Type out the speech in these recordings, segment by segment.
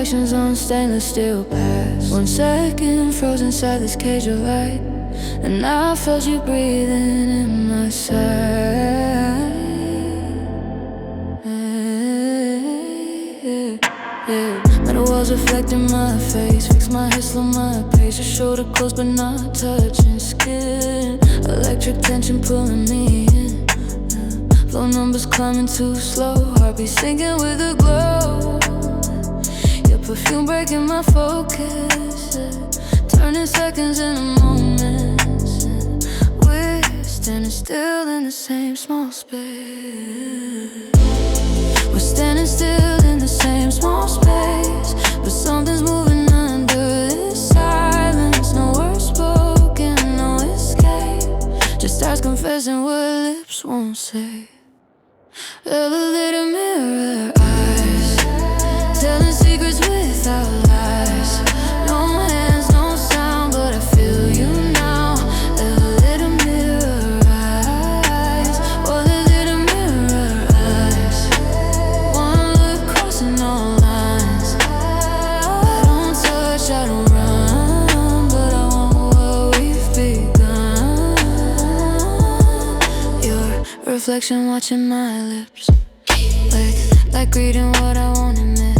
reflections on stainless steel past. 1 second frozen inside this cage of light, and I felt you breathing in my side. Metal walls reflecting my face, fix my head, slow my pace. Your shoulder close but not touching skin. Electric tension pulling me in. Flow numbers climbing too slow, heartbeat sinking with a glow. Your perfume breaking my focus, turning seconds into moments. We're standing still in the same small space. We're standing still in the same small space, but something's moving under this silence. No words spoken, no escape, just stars confessing what lips won't say. Elevator mirror eyes, telling secrets without lies. No hands, no sound, but I feel you now. Elevator mirror eyes, oh, elevator mirror eyes. One look crossing all lines. I don't touch, I don't run, but I want what we've begun. Your reflection watching my lips, like reading what I won't admit.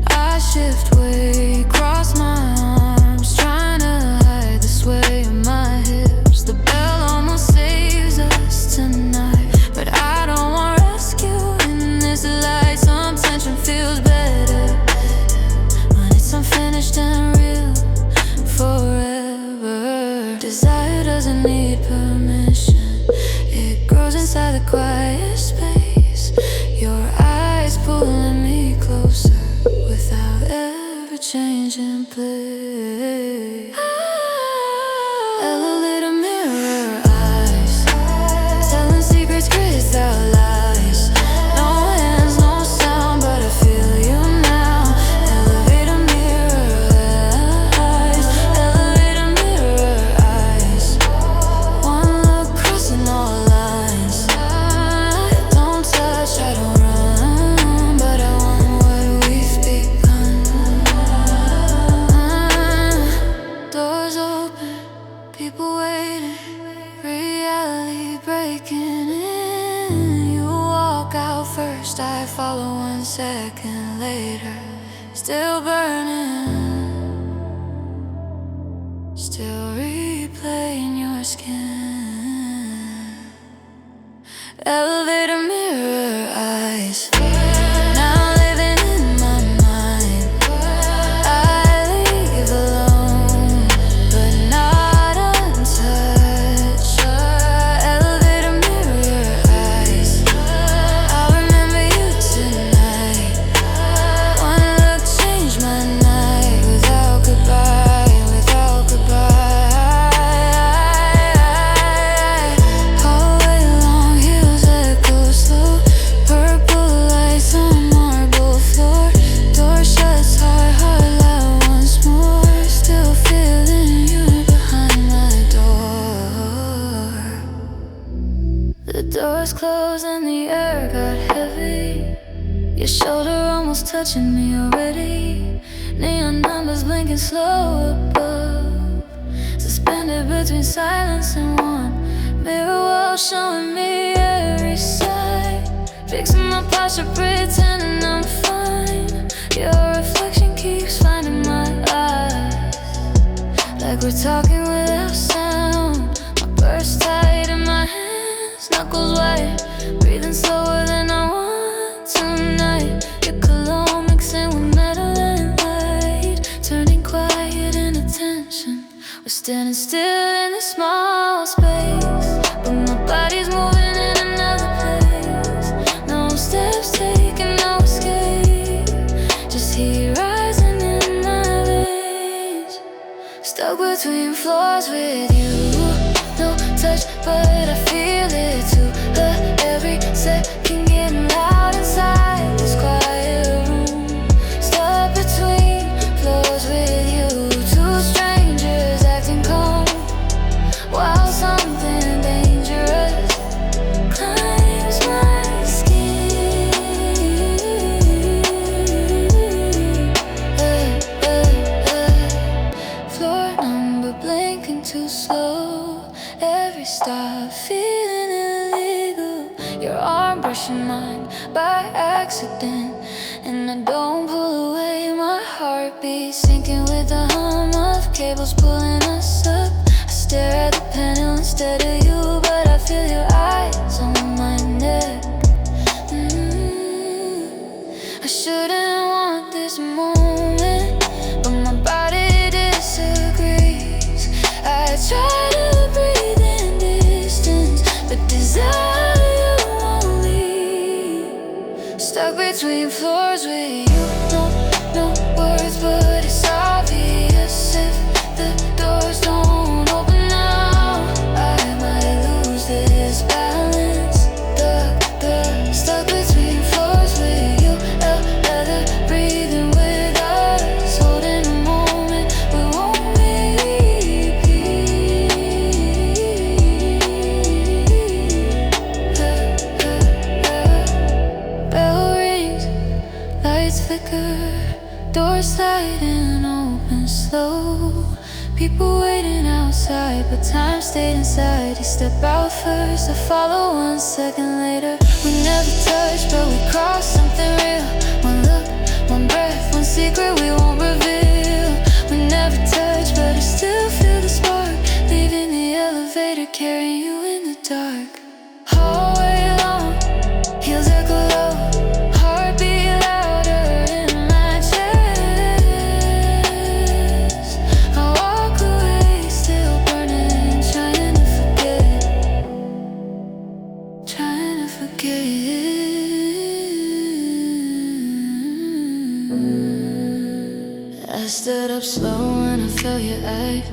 I shift weight, cross my arms, trying to hide the sway of my hips. The bell almost saves us tonight, but I don't want rescue in this light. Some tension feels better when it's unfinished and real forever. Desire doesn't need permission, it grows inside the quiet space. Your eyes pulling me closer without ever changing place. Elevator mirror eyes, telling secrets without lies. No hands, no sound, but I feel you now. Elevator mirror eyes, elevator mirror eyes. One look crossing all lines. I don't touch, I don't run, but I want what we've begun. Doors open, people waiting, reality breaking in. You walk out first, I follow 1 second later. Still burning, still replaying your skin. Elevator mirror eyes, now living in my mind. I leave alone, but not untouched. Elevator mirror eyes, I'll remember you tonight. One look changed my night, without goodbye, without goodbye. Hallway long, heels echo slow, purple lights on marble floor. Door shuts hard, heart loud once more. Still feeling you behind my door. The doors closed and the air got heavy. Your shoulder almost touching me already. Neon numbers blinking slow above, suspended between silence and one. Mirror wall showing me every side, fixing my posture, pretending I'm fine. Your reflection keeps finding my eyes, like we're talking without sound. My purse tight in my hands, knuckles white, breathing slower than I want tonight. Your cologne mixing with metal and light, turning quiet into tension. We're standing still in this small space, but my body's moving in another place. No steps taken, no escape, just heat rising in my veins. Stuck between floors with you, no touch, but I feel it too. Every second getting loud inside this quiet room. Stuck between floors with you, two strangers acting calm, while something dangerous climbs my skin. and I don't pull away. My heartbeat sinking with the hum of cables pulling us up. I stare at the panel instead of you, but I feel your eyes on my neck. I shouldn't want this moment, but my body disagrees. I try to breathe in distance, but desire won't leave. Stuck between floors with you, no words, but it's obvious. If the doors don't open now, I might lose this balance. Stuck between floors with you, leather breathing with us, holding a moment we won't repeat. Bell rings, lights flicker, doors sliding open slow. People waiting outside, but time stayed inside. You step out first, I follow 1 second later. We never touch, but we cross something real. One look, one breath, one secret we won't reveal. We never touch, but I still feel the spark, leaving the elevator, carrying you in the dark. Hallway long, heels echo low, heartbeat louder in my chest. I walk away, still burning, trying to forget. I stood up slow and I felt your eyes.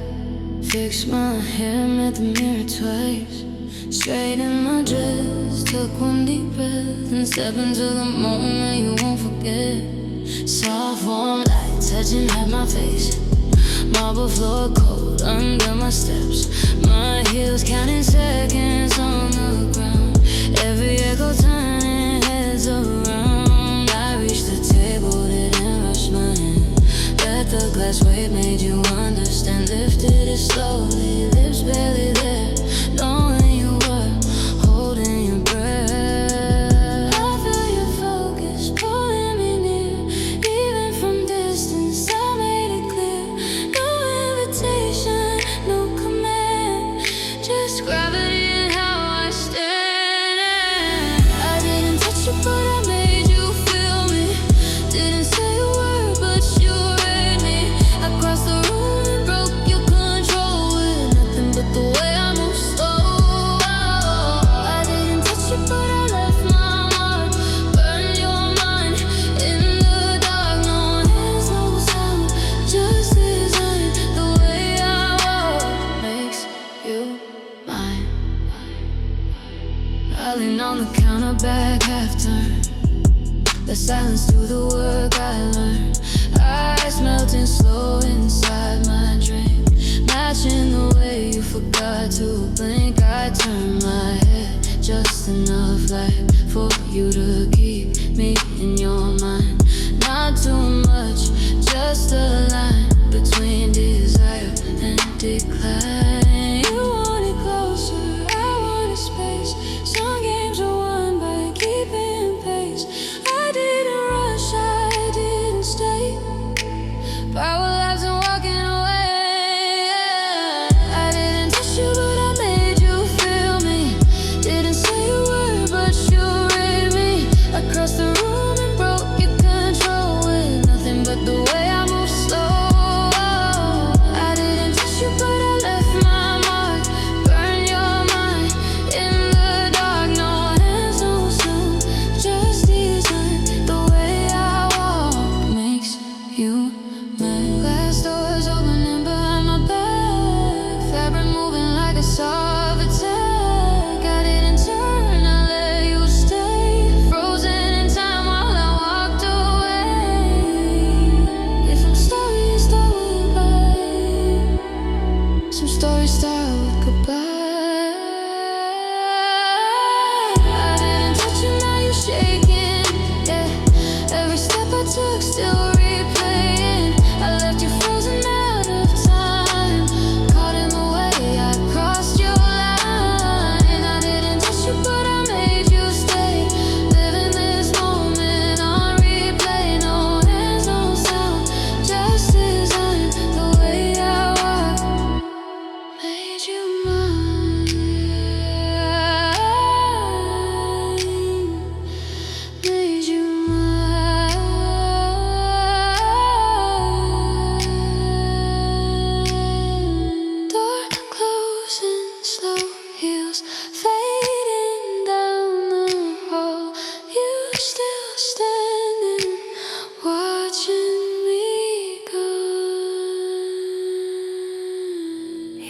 Fixed my hair, met the mirror twice. Straightened my dress, took 1 deep breath, and step into the moment you won't forget. Soft warm light touching at my face. Marble floor cold under my steps. My heels counting seconds on the ground. Every echo turning heads around. I reached the table, didn't rush my hand. Let the glass weight made you understand. Lifted it slowly, lips barely there, knowing you were holding your breath. I feel your focus pulling me near, even from distance. I made it clear, no invitation, no command, just gravity and how I stand. I didn't touch you, but I made you feel me. Didn't say a word, but you read me. I crossed the room and broke your control with nothing but the way I move slow. I didn't touch you, but I left my mark. Burned your mind in the dark. No hands, no sound, just design. The way I walk makes you mine. I lean on the counter, back half turn. The silence do the work I learned. Ice melting slow inside my drink, matching the way you forgot to blink. I turn my head just enough light for you to keep me in your mind. Not too much, just a line between desire and decline. You want it closer, I want it space. Some games are won by keeping pace. I didn't rush, I didn't stay. Power lives and walking away.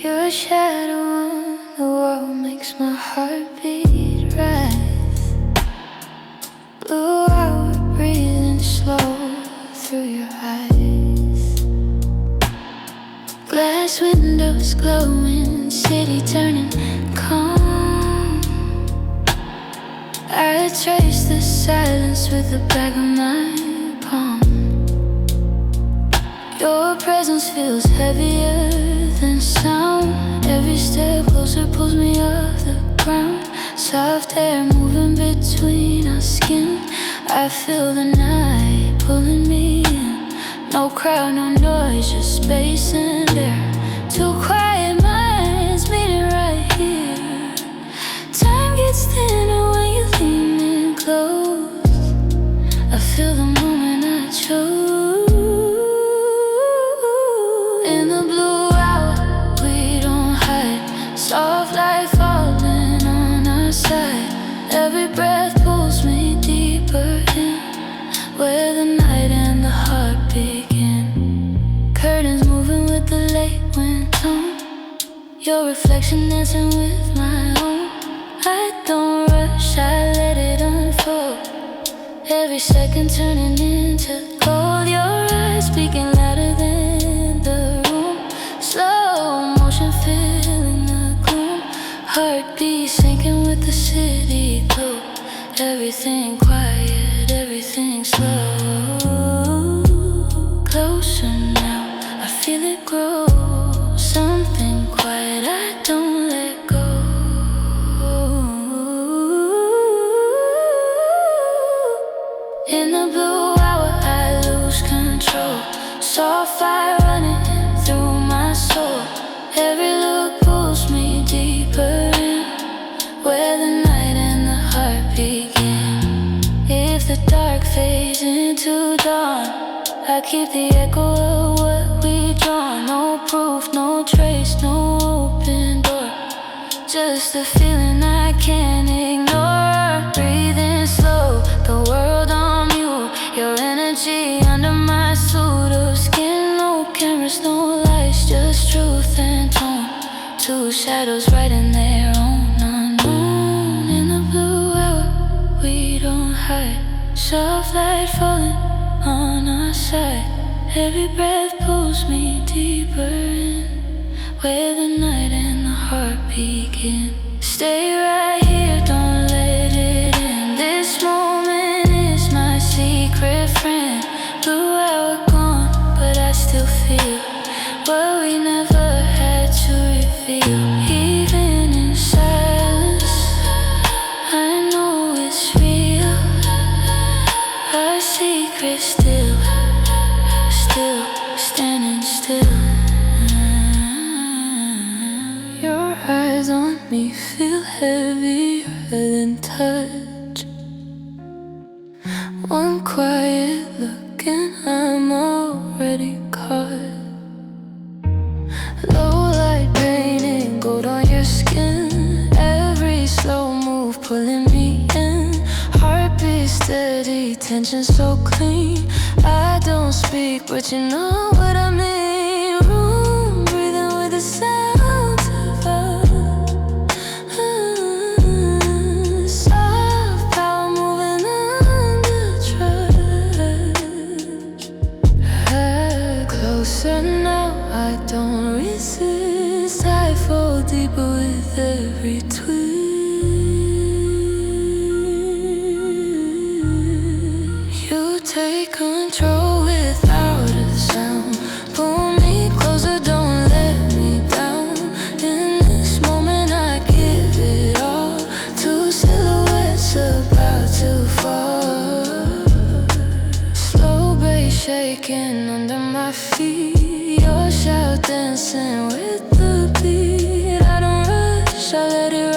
You're a shadow on the wall, makes my heart beat rise. Blue hour breathing slow through your eyes. Glass windows glowing, city turning calm. I trace the silence with the back of my palm. Your presence feels heavier than sound. Every step closer pulls me off the ground. Soft air moving between our skin. I feel the night pulling me in. No crowd, no noise, just space and air. Two quiet minds meeting right here. Time gets thinner when you lean in close. I feel the moment I chose. Soft light falling on our side. Every breath pulls me deeper in, where the night and the heart begin. Curtains moving with the late wind tone. Your reflection dancing with my own. I don't rush, I let it unfold. Every second turning into gold. Your eyes speaking louder than the room. Slow motion filling the heartbeat sinking with the city glow. Everything quiet, everything slow. Closer now, I feel it grow. Something quiet, I don't let go. In the blue hour, I lose control. Soft fire running through my soul. Every look pulls me deeper in, where the night and the heart begin. If the dark fades into dawn, I keep the echo of what we drawn. No proof, no trace, no open door. Just a feeling I can't ignore. Breathing slow, the world on mute. Your energy under my suit of skin. No cameras, no lights, just truth and tone. Two shadows writing their own unknown. In the blue hour, we don't hide. Soft light falling on our side. Every breath pulls me deeper in, where the night and the heart begin. Stay right here, don't let it in. This moment is my secret friend. Blue hour gone, but I still feel what we never had to reveal. Even in silence, I know it's real. Our secret still standing still. Your eyes on me feel heavier than touch. One quiet look and I'm already caught. Low light painting gold on your skin. Every slow move pulling me in. Heartbeat steady, tension so clean. I don't speak, but you know what I mean. Room breathing with the sound of us. Soft power moving under trust. Closer now, I don't resist. I fall deeper with every twist. You take control without a sound. Pull me closer, don't let me down. In this moment I give it all. Two silhouettes about to fall. Slow bass shaking under my feet. Your shout dancing with the beat. I don't rush, I let it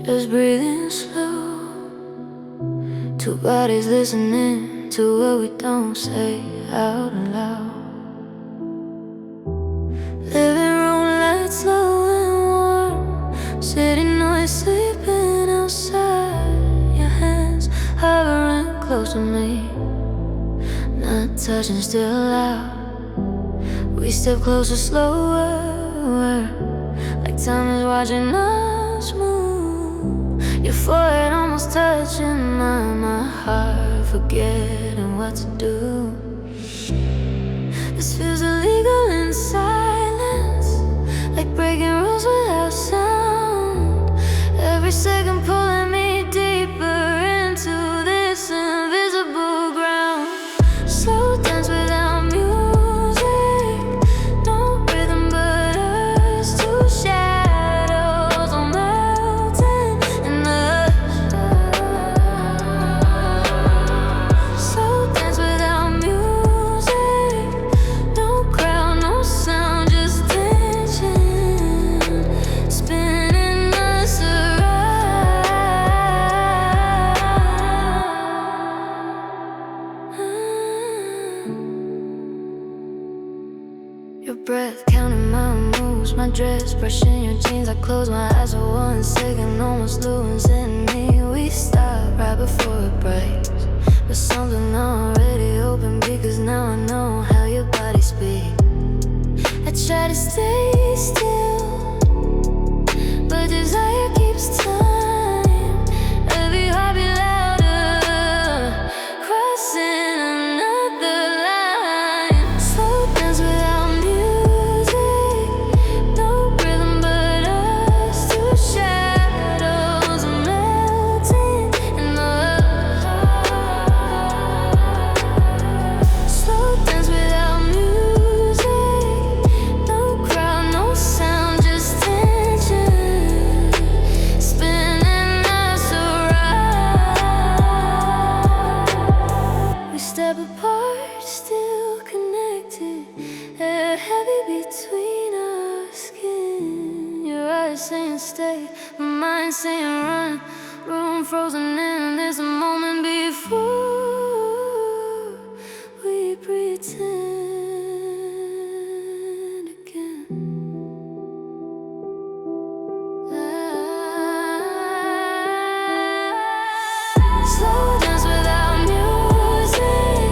just breathing slow. Two bodies listening to what we don't say out loud. Living room lights low and warm, city noise sleeping outside. Your hands hovering close to me, not touching, still loud. We step closer, slower, like time is watching us move. Your forehead almost touching my heart, forgetting what to do. This feels illegal in silence, like breaking rules without sound. Every second pulling me deeper into this invisible ground. Slow dance without music, no rhythm but us, two shadows all melting in the hush. Slow dance without music, no crowd, no sound, just tension spinning us around. Your breath counting my moves, my dress brushing your jeans. I close my eyes for 1 second, almost losing me. We stop right before it breaks, but something already open, because now I know how your body speaks. I try to stay still, but desire keeps time. Every heartbeat louder, crossing another line. Slow dance without music, no rhythm but us, two shadows melting in the hush. Slow dance without music, no crowd, no sound, just tension spinning us around. We step apart, still connected, air heavy between our skin. Your eyes saying stay, my mind saying run. Room frozen in this moment before we pretend again. Slow dance without music,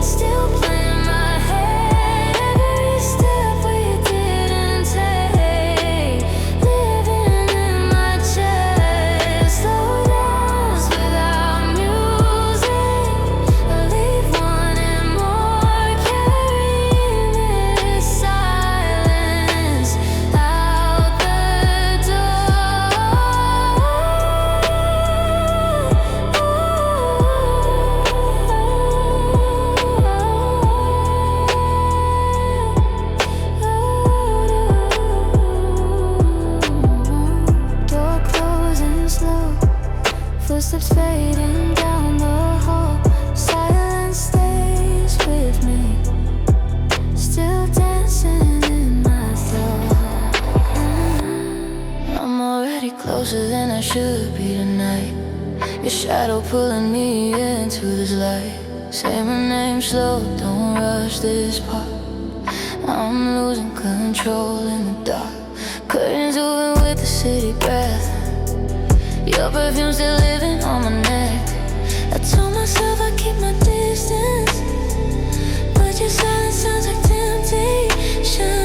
still playing my head. Every step we didn't take, living in my chest. Slow dance without music, I leave wanting more, carrying this silence out the door closing slow, footsteps fading down the hall. Silence stays with me, still dancing in my thoughts. I'm already closer than I should be tonight. Your shadow pulling me into this light. Say my name slow, don't rush this part. I'm losing control in the dark. Curtains open with the city breath. Your perfume still living on my neck. I told myself I'd keep my distance, but your silence sounds like temptation.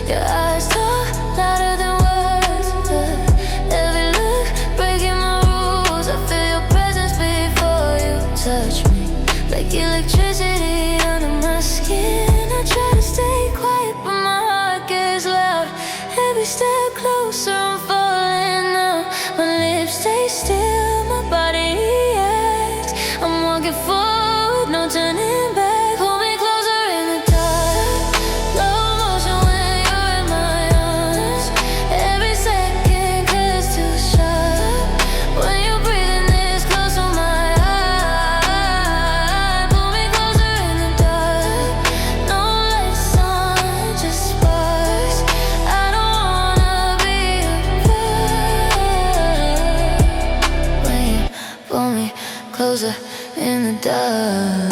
Your eyes talk louder than words, every look breaking my rules. I feel your presence before you touch me, like electricity under my skin. I try to stay quiet, but my heart gets loud. Every step closer, I'm falling now. My lips closer in the dark.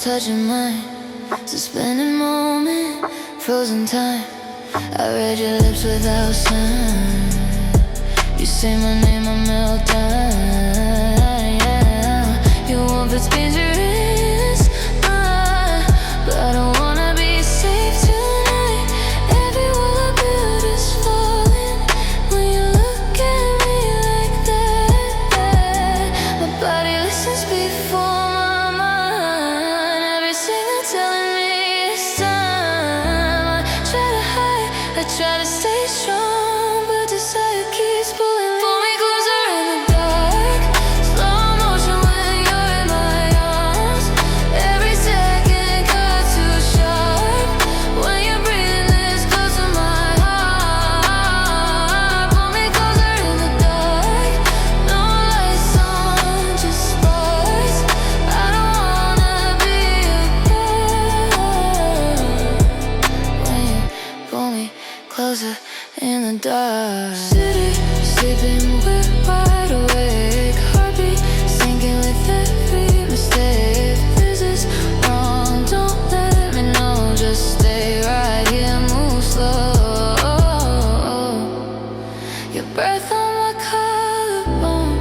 Touching mine, suspended moment, frozen time. I read your lips without sign. You say my name, I melt down. Yeah. Your warmth is dangerous, but I don't wanna be safe tonight. Every wall I build is falling when you look at me like that. My body listens before I try to stay strong, but desire keeps pulling me. Pull me closer in the dark. Slow motion when you're in my arms. Every second cut too sharp. When you're breathing this close to my heart. Pull me closer in the dark. No lights on, just sparks. I don't wanna be apart. When you pull me closer in the dark. City, sleeping, we're wide awake. Heartbeat sinking with every mistake. This is wrong, don't let me know. Just stay right here, move slow. Your breath on my collarbone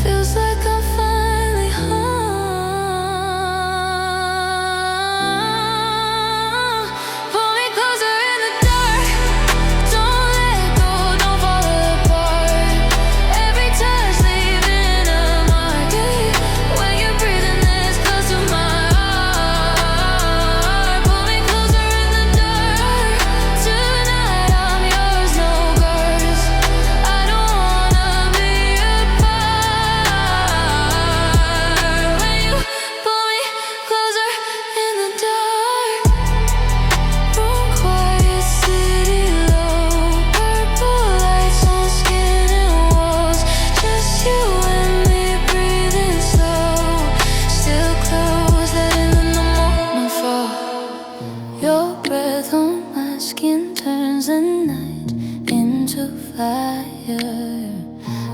feels like I'm finally home. Pull me closer in the dark. Don't let go, don't fall apart. Every touch leaving a mark. When you're breathing this close to my heart. Pull me closer in the dark. Tonight I'm yours, no guards. I don't wanna be apart. When you pull me closer in the dark. Room quiet, city low. Purple lights on skin and walls. Just you and me breathing slow. Still close, letting the moment fall. Your breath on my skin turns the night into fire.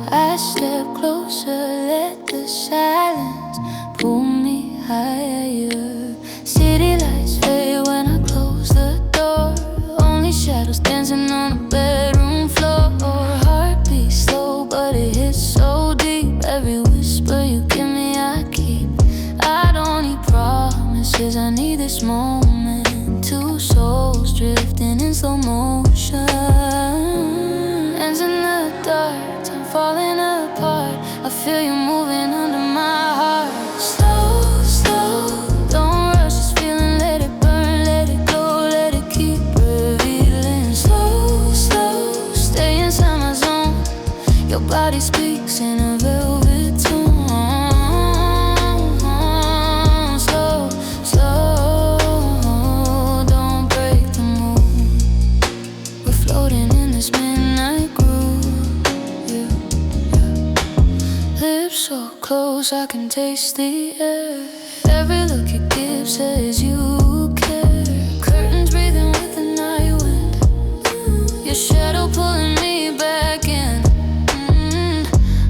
I step closer, let the silence pull me higher. City lights fade when I close the door. Only shadows dancing on the bedroom floor. Heartbeat slow, but it hits so deep. Every whisper you give me, I keep. I don't need promises, I need this moment. Two souls drifting in slow motion. Hands in the dark, time falling apart. I feel you moving under my heart. Slow, slow, don't rush this feeling. Let it burn, let it glow, let it keep revealing. Slow, slow, stay inside my zone. Your body speaks in a velvet tone. Slow, slow, don't break the mood. We're floating in this midnight groove. Yeah. Lips so close, I can taste the air. Every look you give says you care. Curtains breathing with the night wind. Your shadow pulling me back in.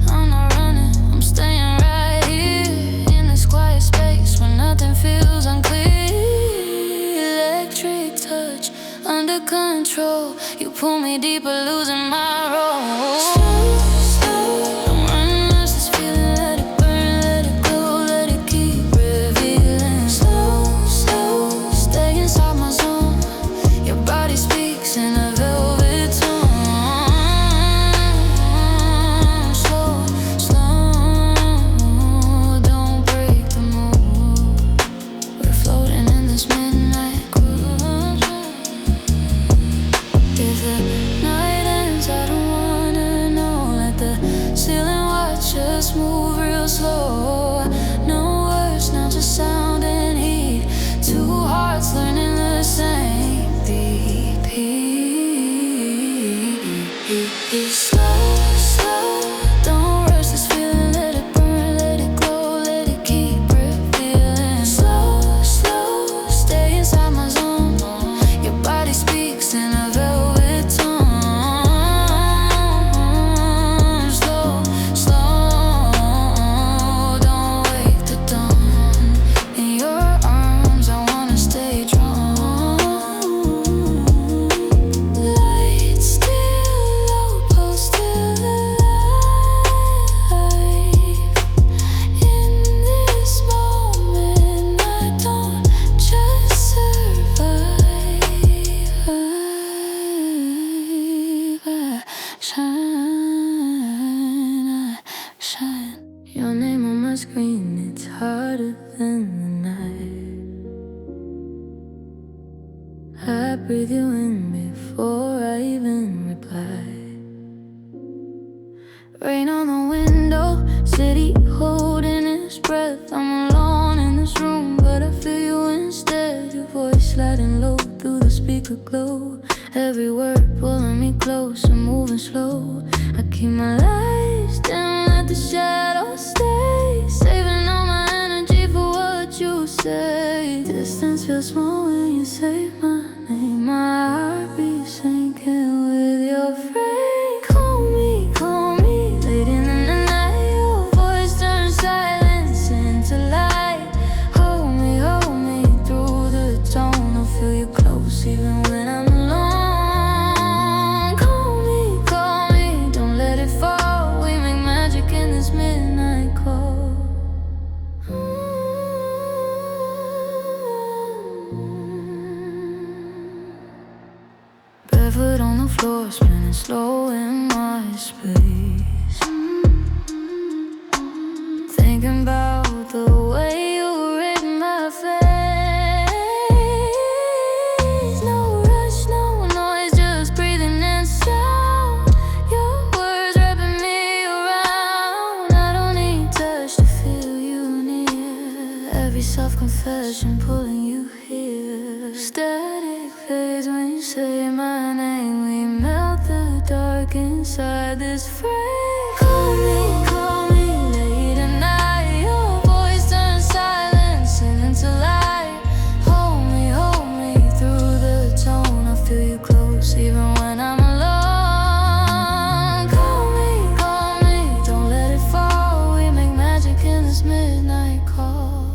I'm not running, I'm staying right here. In this quiet space where nothing feels unclear. Electric touch, under control. You pull me deeper, losing my role. Don't run, rush this feeling. Let it burn, let it glow, let it keep revealing. Slow, slow, stay inside my zone. Your body speaks in a velvet tone. Slow, slow, don't break the mood. We're floating in this midnight groove. If the night ends, I don't wanna know. Let the ceiling watch us move real slow. No words, now just sound and heat. Two hearts learning the same beat. Slow, slow, don't rush this feeling. Let it burn, let it glow, let it Your name on my screen, it's harder than the night. I breathe you in before I even reply. Rain on the window, city holding its breath. I'm alone in this room, but I feel you instead. Your voice sliding low through the speaker glow. Every word pulling me close and moving slow. I keep my lights down, let the shadows stay, saving all my energy for what you say. Distance feels small when you say my name. My heart beats sinking with your frame. Call me late in the night. Your voice turns silence into light. Hold me through the tone. I'll feel you close even when I'm alone. Call me, don't let it fall. We make magic in this midnight call. Barefoot on the floor, spinning slow in my space. Thinking about the way you read my face. No rush, no noise, just breathing in sound. Your words wrapping me around. I don't need touch to feel you near. Every soft confession pulling you here. Static fades when you say my name. We melt the dark inside this frame. Call me late at night. Your voice turns silence into light. Hold me through the tone. I feel you close even when I'm alone. Call me, don't let it fall. We make magic in this midnight call.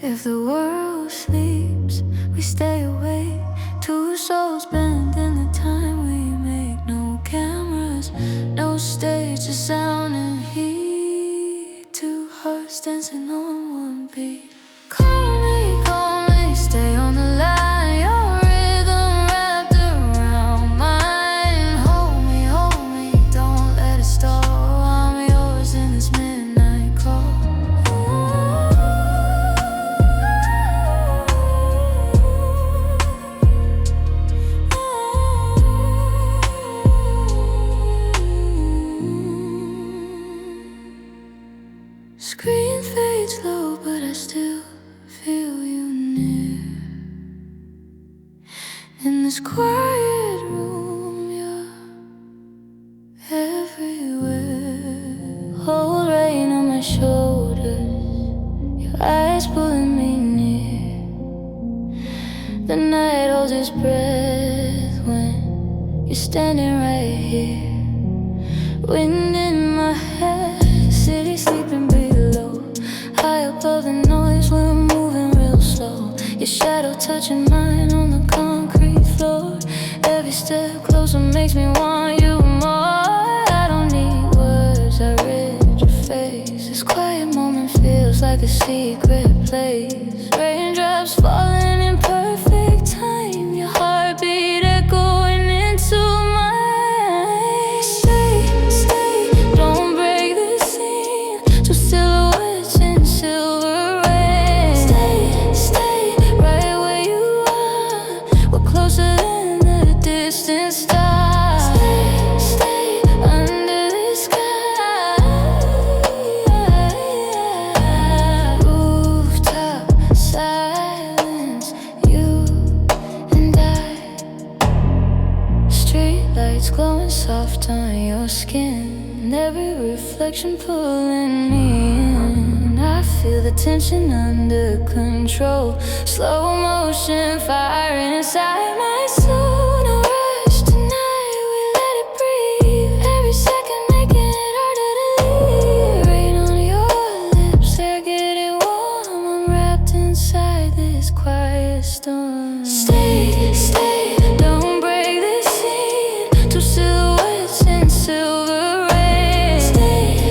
If the world sleeps, we stay awake. Two souls bend in the time we make. No cameras, no stage, just sound and heat. Two hearts dancing on one beat. Call me, stay on the line. Your rhythm wrapped around mine. Hold me, don't let it stall. I'm yours in this midnight call. Screen fades low, but I still feel you near. In this quiet room, you're everywhere. Hold rain on my shoulders, your eyes pulling me near. The night holds its breath when you're standing right here. Wind in my hair, city sleeping below. High above the noise, we're moving real slow. Your shadow touching mine on the concrete floor. Every step closer makes me want you more. I don't need words, I read your face. This quiet moment feels like a secret place. Raindrops falling in perfect time. Your heartbeat echoing into mine. Stay, don't break this scene. Two silhouettes in silver rain. Stay, right where you are. We're closer than the distant stars. Stay under the sky. Rooftop silence, you and I. Street lights glowing soft on your skin. Every reflection pulling me in. I feel the tension under control. Slow motion firing inside my soul. No rush tonight, we let it breathe. Every second making it harder to leave. Rain on your lips, hair getting warm. I'm wrapped inside this quiet storm. Stay, don't break this scene. Two silhouettes in silver rain.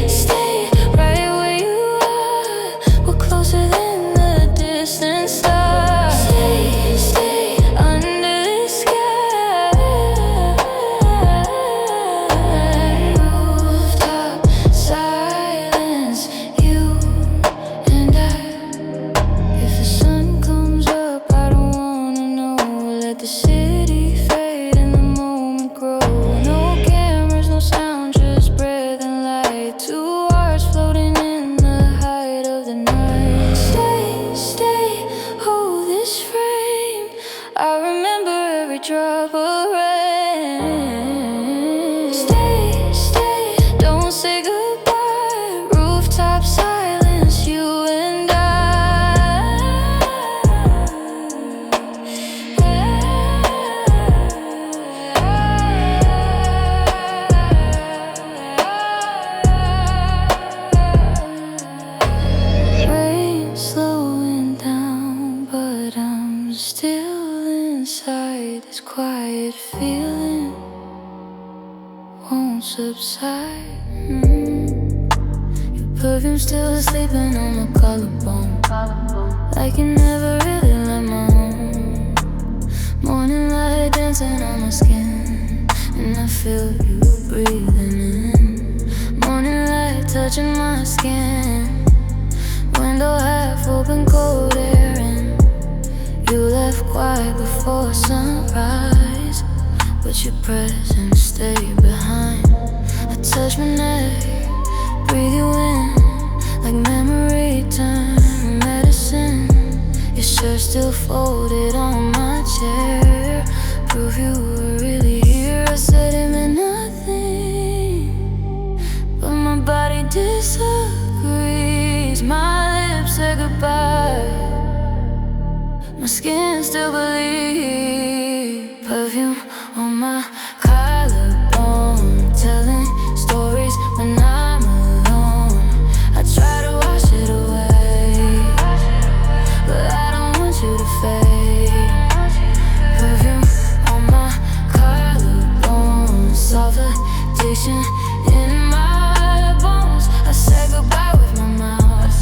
Stay, right where you are. We're closer than the distant stars. Stay under won't subside. Your perfume still sleeping on my collarbone, like you never really left my home. Morning light dancing on my skin, and I feel you breathing in. Morning light touching my skin, window half open, cold air in. You left quiet before sunrise, but your presence stayed behind. I touch my neck, breathe you in, like memory turned medicine. Your shirt still folded on my chair, prove you were really here. I said it meant nothing, but my body disagrees. My lips say goodbye, my skin still believes. Perfume on my collarbone, telling stories when I'm alone. I try to wash it away, but I don't want you to fade. Perfume on my collarbone, soft addiction in my bones. I said goodbye with my mouth,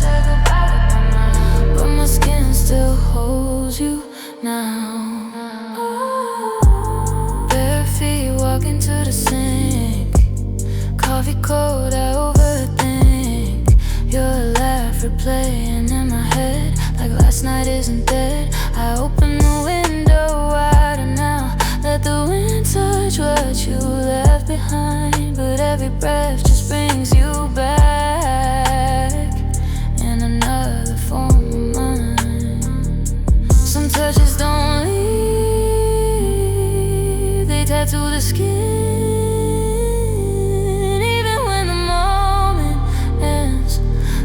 but my skin still holds you now. Bare feet walking to the sink, coffee cold, I overthink. Your laugh replaying in my head, like last night isn't dead. I open the window wider now, let the wind touch what you left behind. But every breath just brings you back in another form of mine. Some touches don't leave, they tattoo the skin. Even when the moment ends,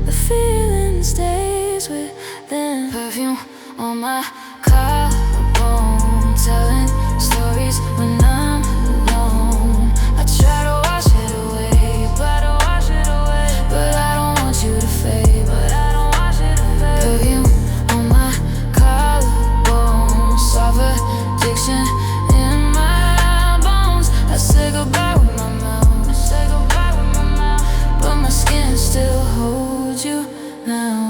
the feeling stays within. Perfume on my collarbone, telling stories when I'm alone. I try to wash it away, but I don't want you to fade. Perfume on my collarbone, soft addiction in my bones. I say goodbye with my mouth, but my skin still holds you now.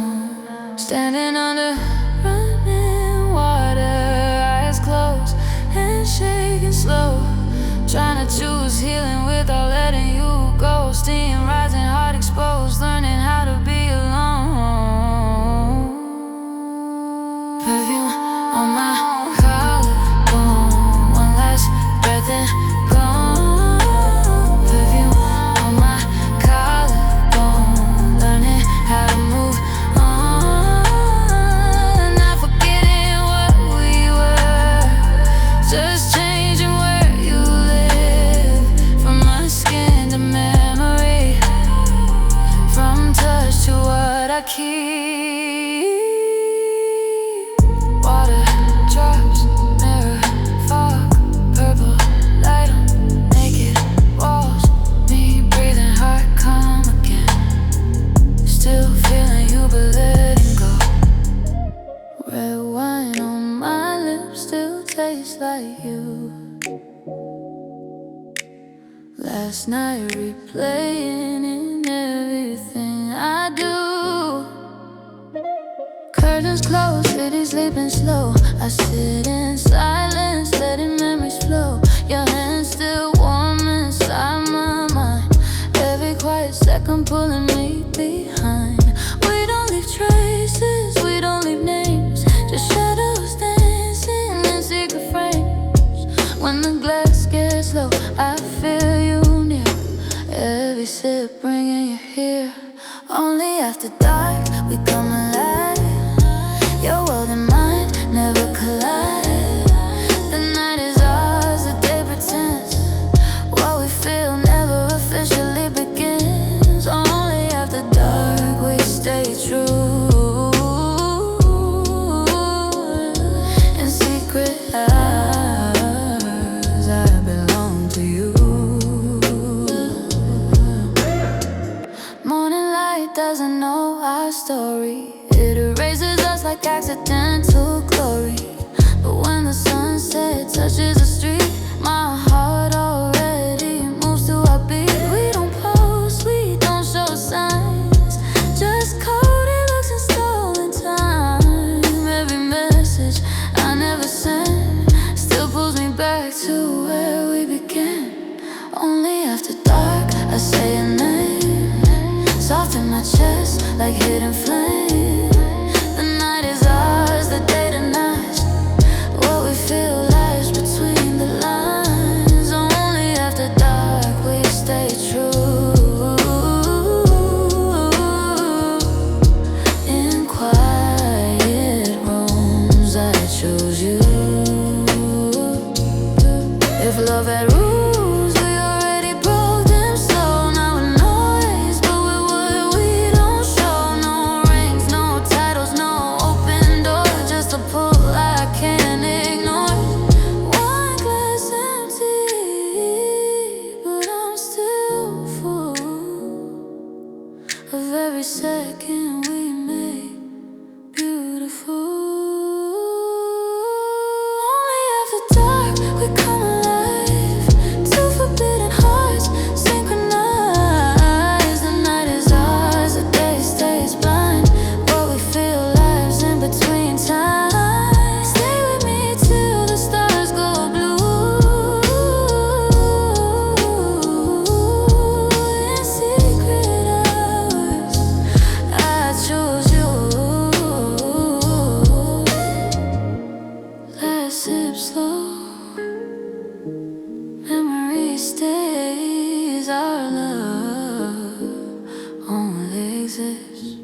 Standing under running water, eyes closed and shaking slow, trying to choose healing without letting you go. Steam rising, heart exposed, learning how to be alone. Perfume on my collarbone, one last breath and gone. Perfume on my collarbone, learning how to move on. Not forgetting what we were, just changing where you live. From my skin to memory, from touch to what I keep. Water drops, mirror, fog, purple light on naked walls. Me breathing, heart come again, still feeling you but letting go. Red wine on my lips still tastes like you. Last night replaying in everything I do. Curtains closed, city sleeping slow. I sit in silence, letting memories flow. Your hands still warm inside my mind, every quiet second pulling me behind. We don't leave traces, we don't leave names, just shadows dancing in secret frames. When the glass gets low, I feel you near, every sip bringing you here. Only after dark we come alive, your world and mine never collide. The night is ours, the day pretends, what we feel never officially begins. Only after dark we stay true, in secret hours I belong to you. Morning light doesn't know our story, I say your name, soft in my chest like hidden flame. The night is ours, the day to night. What we feel lies between the lines. Only after dark we stay true. In quiet rooms I choose you. If love had rules, we already broke them slow. Now we're noise, but we're what we don't show. No rings, no titles, no open doors. Just a pull I can't ignore. One glass empty, but I'm still full of every second we made beautiful. Only after dark we come alive. Two forbidden hearts synchronized. The night is ours, the day stays blind. What we feel lives in between time. Stay with me till the stars go blue. In secret hours I choose you. Last sip slow, memory stays. Our love only exists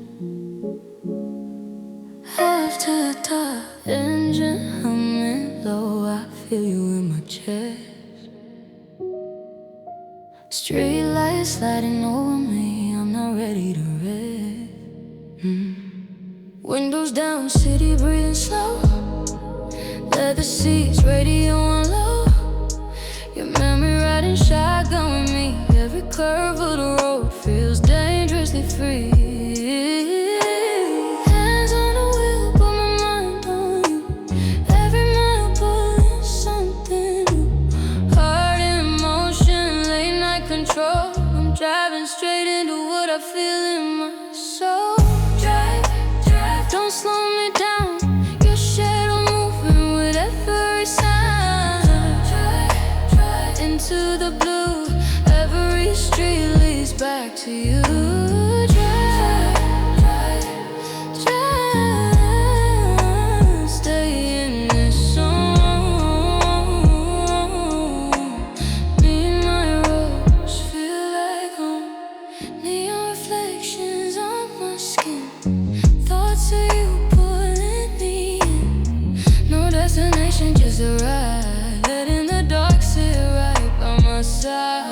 after dark. Engine humming low, I feel you in my chest. Street lights sliding over me, I'm not ready to rest. Windows down, city breathing slow. Leather seats, radio on low. Your memory riding shotgun with me. Every curve of the road feels dangerously free. Hands on the wheel, put my mind on you. Every mile pulling something new. Heart in motion, late night control. I'm driving straight into what I feel in my soul. Drive, drive, don't slow me down. Your shadow moving with every sound. Drive into the blue. Every street leads back to you. Drive, drive, drive. Stay in this zone. Me and my rose feel like home. Neon reflections on my skin. Thoughts of you pulling me in. No destination, just a ride. Letting the dark sit right by my side.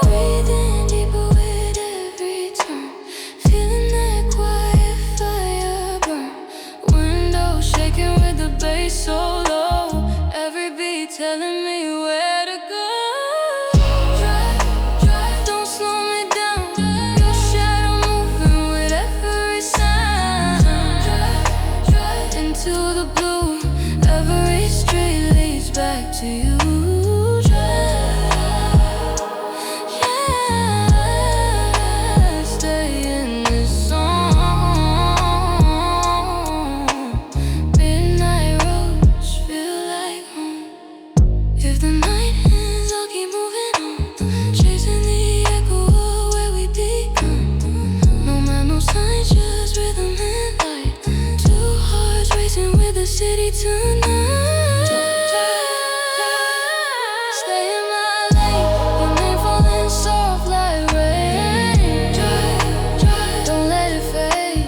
Breathing deeper with every turn. Feeling that quiet fire burn. Window shaking with the bass so low. Every beat telling me where to go. Drive, drive, don't slow me down. Your shadow moving with every sound. Drive, drive into the blue. Every street leads back to you. Drive, yeah, stay in this zone. Midnight roads feel like home. If the night ends, I'll keep moving on, chasing the echo of where we begun. No map, no sign, just rhythm and light. Two hearts racing with the city tonight. Stay in my lane, your name falling soft like rain. Don't let it fade.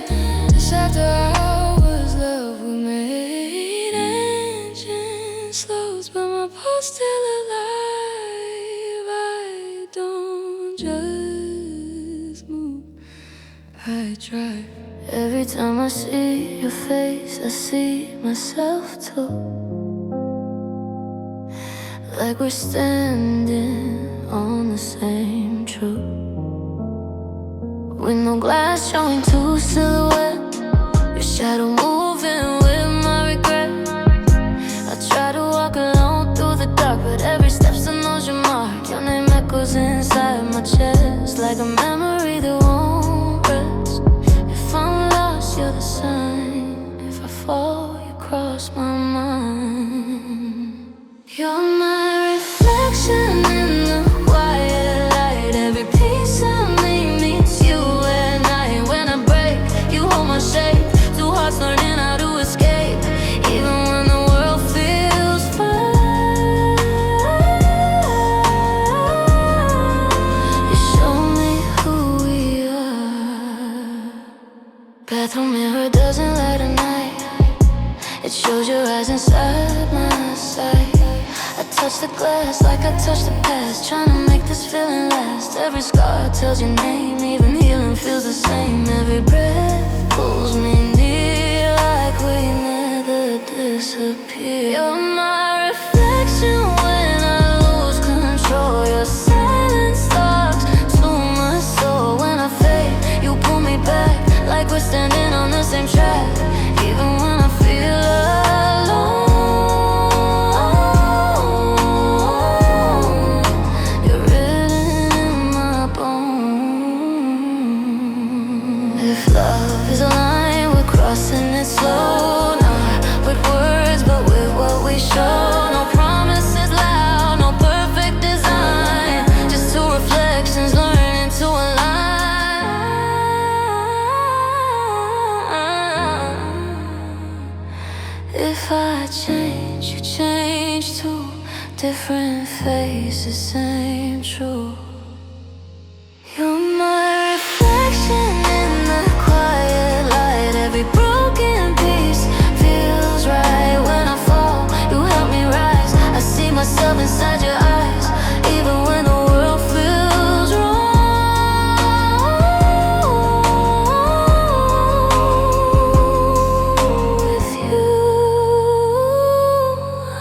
This after hours love we made. Engine slows, but my pulse still alive. I don't just move, I drive. Every time I see your face, I see myself too. Like we're standing on the same truth. With no glass showing two silhouettes. Your shadow moving with my regret. I try to walk alone through the dark, but every step still knows your mark. Your name echoes inside my chest like a memory that won't rest. If I'm lost, you're the sign. If I fall, you cross my mind. You're my reflection in the quiet light. touch the past, trying to make this feeling last. Every scar tells your name, even healing feels the same. Every breath pulls me near, like we never disappear. You're my reflection when I lose control. Your silence talks to my soul. When I fade, you pull me back, like we're standing on the same track. Even when I feel alone, you're written in my bones. If love is a line, we're crossing it slow. Not with words, but with what we show. No promises loud, no perfect design, just two reflections learning to align. If I change, you change too. Different faces, same truth. You're my reflection in the quiet light. Every broken piece feels right. When I fall, you help me rise. I see myself inside your eyes, even when the world feels wrong. With you,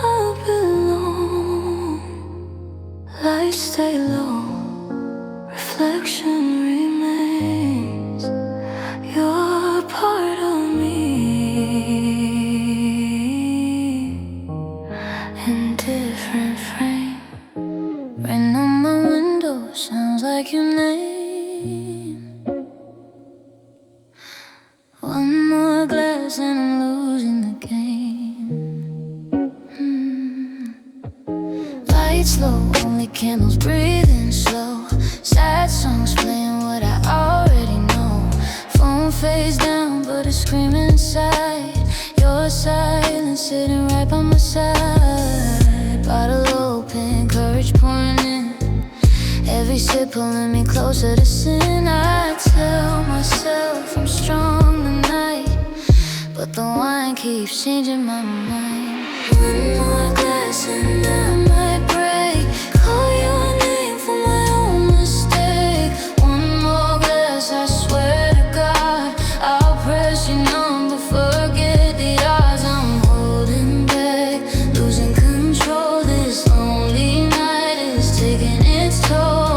I belong. Lights stay low, reflection remains. You're part of me. In different frame, rain on my window sounds like your name. One more glass and I'm losing the game. Lights low, only candles breathing slow. Sad songs playing what I already know. Phone face down, but it's screaming inside. Your silence sitting right by my side. Bottle open, courage pouring in. Every sip pulling me closer to sin. I tell myself I'm strong tonight, but the wine keeps changing my mind. One more glass and I might break. Call your name for my own mistake. One more glass, I swear to God, I'll press your number, forget the odds. I'm holding back, losing control. This lonely night is taking its toll.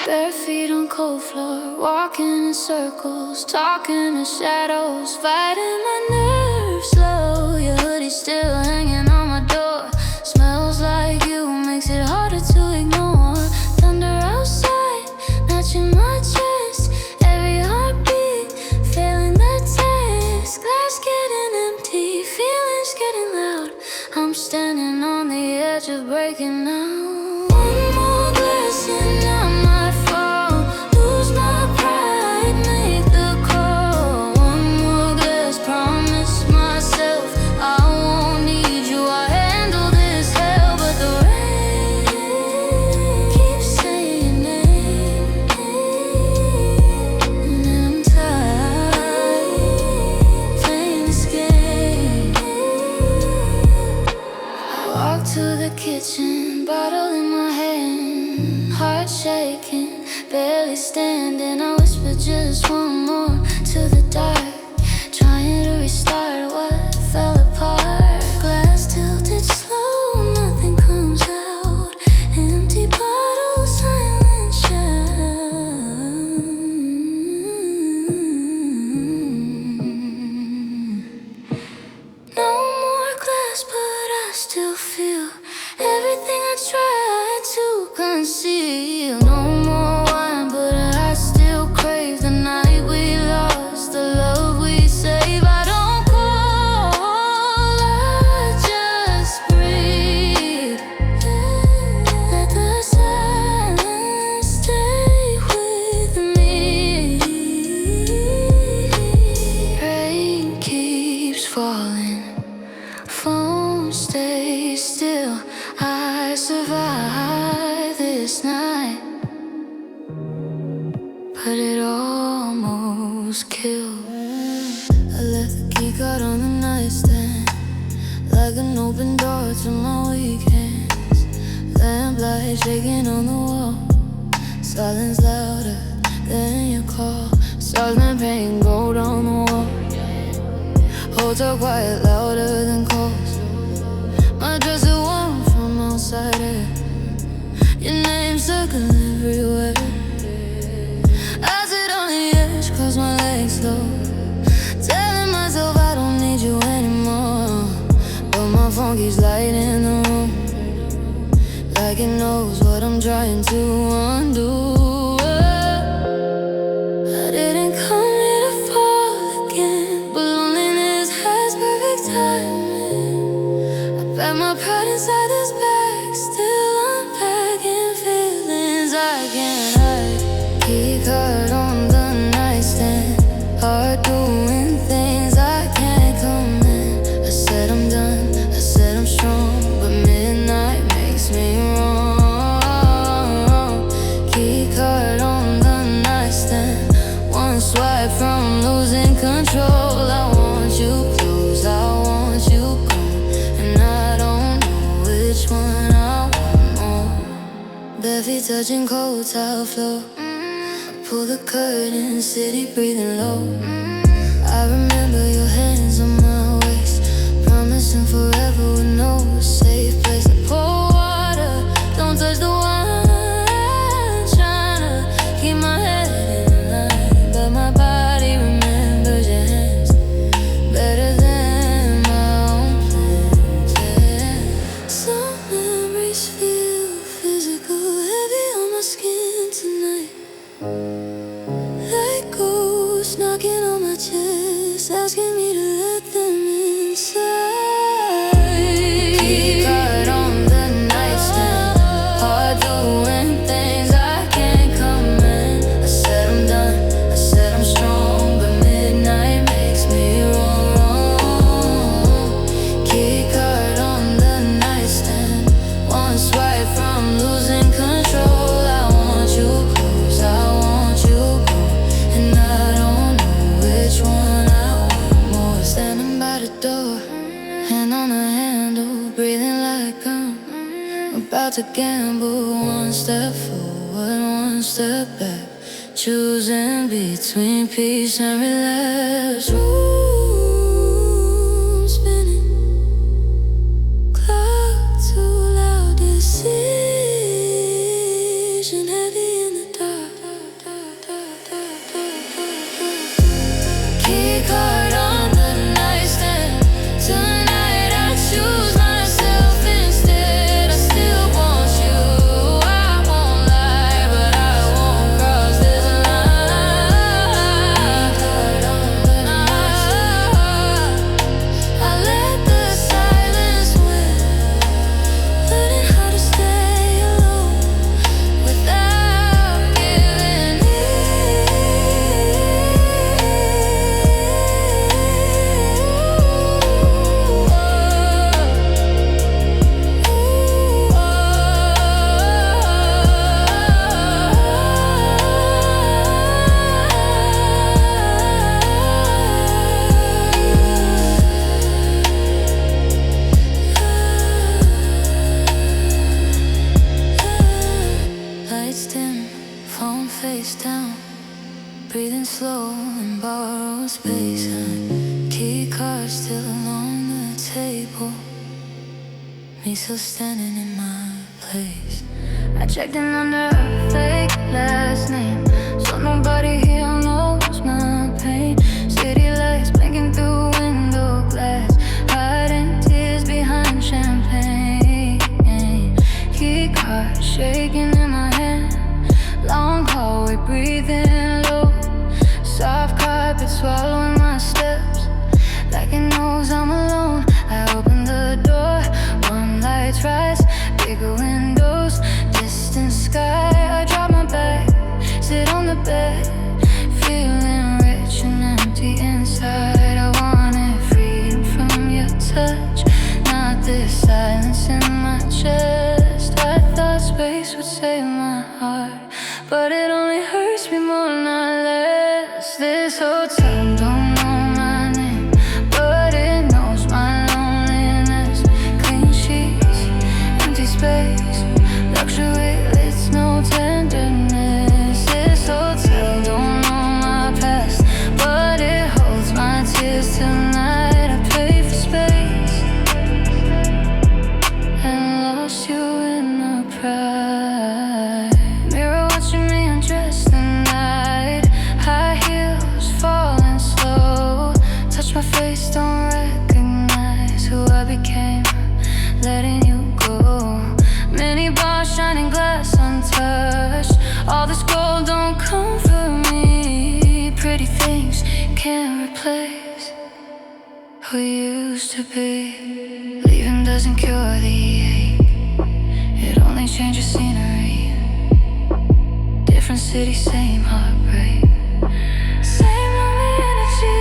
Bare feet on cold floor, walking in circles, talking to shadows, fighting my nerves slow. Your hoodie still hanging on my door. Smells like you, makes it harder to ignore. Thunder outside, matching my chest. Every heartbeat, failing the test. Glass getting empty, feelings getting loud. I'm standing on the edge of breaking now. One more glass and I might fall, lose my pride, make the call. One more glass, promise myself I won't need you. I handle this hell, but the rain keeps saying name. And I'm tired playing this game. I walk to the kitchen, bottle in my hand, heart shaking, barely standing. I whisper just one more to the dark, trying to restart what fell apart. Glass tilted slow, nothing comes out. Empty bottle, silent shine. No more glass, but I still feel everything I tried to conceal. No more wine, but I still crave the night we lost, the love we save. I don't call, I just breathe. Let the silence stay with me. Rain keeps falling, phone stays still. I survived this night, but it almost killed. I left the keycard open door to my weekends. Lamplight shaking on the wall. Silence louder than your call. Salesman painting gold on the wall. Hotel quiet louder than calls. My dress is warm from outside air. Your name circling everywhere. I sit on the edge, cross my legs slow, telling myself I don't need you anymore. But my phone keeps lighting the room, like it knows what I'm trying to undo. I didn't come here to fall again, but loneliness has perfect timing. I pack my pride inside this bag, still unpacking feelings I can't hide. Keycard on the nightstand, heart doing things I can't command. I said I'm done, I said I'm strong, but midnight makes me wrong. Keycard on the nightstand, one swipe from losing control. I want you close, I want you gone, and I don't know which one I want more. Bare feet touching cold tile floor. Pull the curtain, city breathing low. I remember your hands on my waist, promising forever with no safe place to pour water. Don't touch the wine, tryna keep my head in line, but my body remembers your hands better than my own plans. Yeah. Some memories feel physical, heavy on my skin tonight. Like ghosts knocking on my chest, asking me to let them inside. Keycard on the nightstand, heart doing things I can't command. I said I'm done, I said I'm strong, but midnight makes me wrong. Keycard on the nightstand, one swipe from losing control. I want you close, I want you gone, and I don't know which one I want more. Standing by the door, hand on the handle, breathing like I'm about to gamble. One step forward, one step back, choosing between peace and relapse. Room spinning, clock too loud, decision heavy in the dark. Keycard on the nightstand, tonight I choose myself instead. I still want you, I won't lie, but I won't cross this line. Keycard on the nightstand, I let the silence win, learning how to stay alone without giving in. Lights dim, phone face down, breathing slow in borrowed space. Keycard still on the table, me still standing in my place. I checked in under a fake last name, so nobody here knows my pain. City lights blinking through window glass, hiding tears behind champagne. Keycard shaking in my hand, long hallway breathing low, soft carpet swallowing my steps, like it knows I'm alone. I open the door, one light rise, bigger windows, distant sky. I drop my bag, sit on the bed, feeling rich and empty inside. I wanted freedom from your touch, not this silence in my chest. I thought space would save my heart, but it only hurts me more, not less. This hotel don't know my name, but it knows my loneliness. face don't recognize who I became, letting you go. Many bars, shining glass untouched. All this gold don't comfort me. Pretty things can't replace who you used to be. Leaving doesn't cure the ache, it only changes scenery. Different city, same heartbreak, same lonely energy.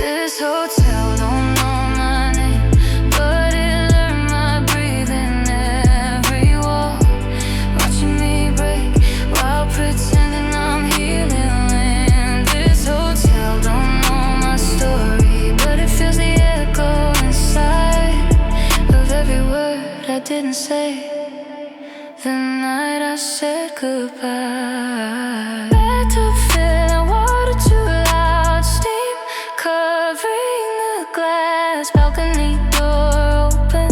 This hotel don't know my name, but it learned my breathing every wall. Watching me break while pretending I'm healing. This hotel don't know my story, but it feels the echo inside of every word I didn't say the night I said goodbye. Battlefield and water too loud, steam covering the glass, balcony door open.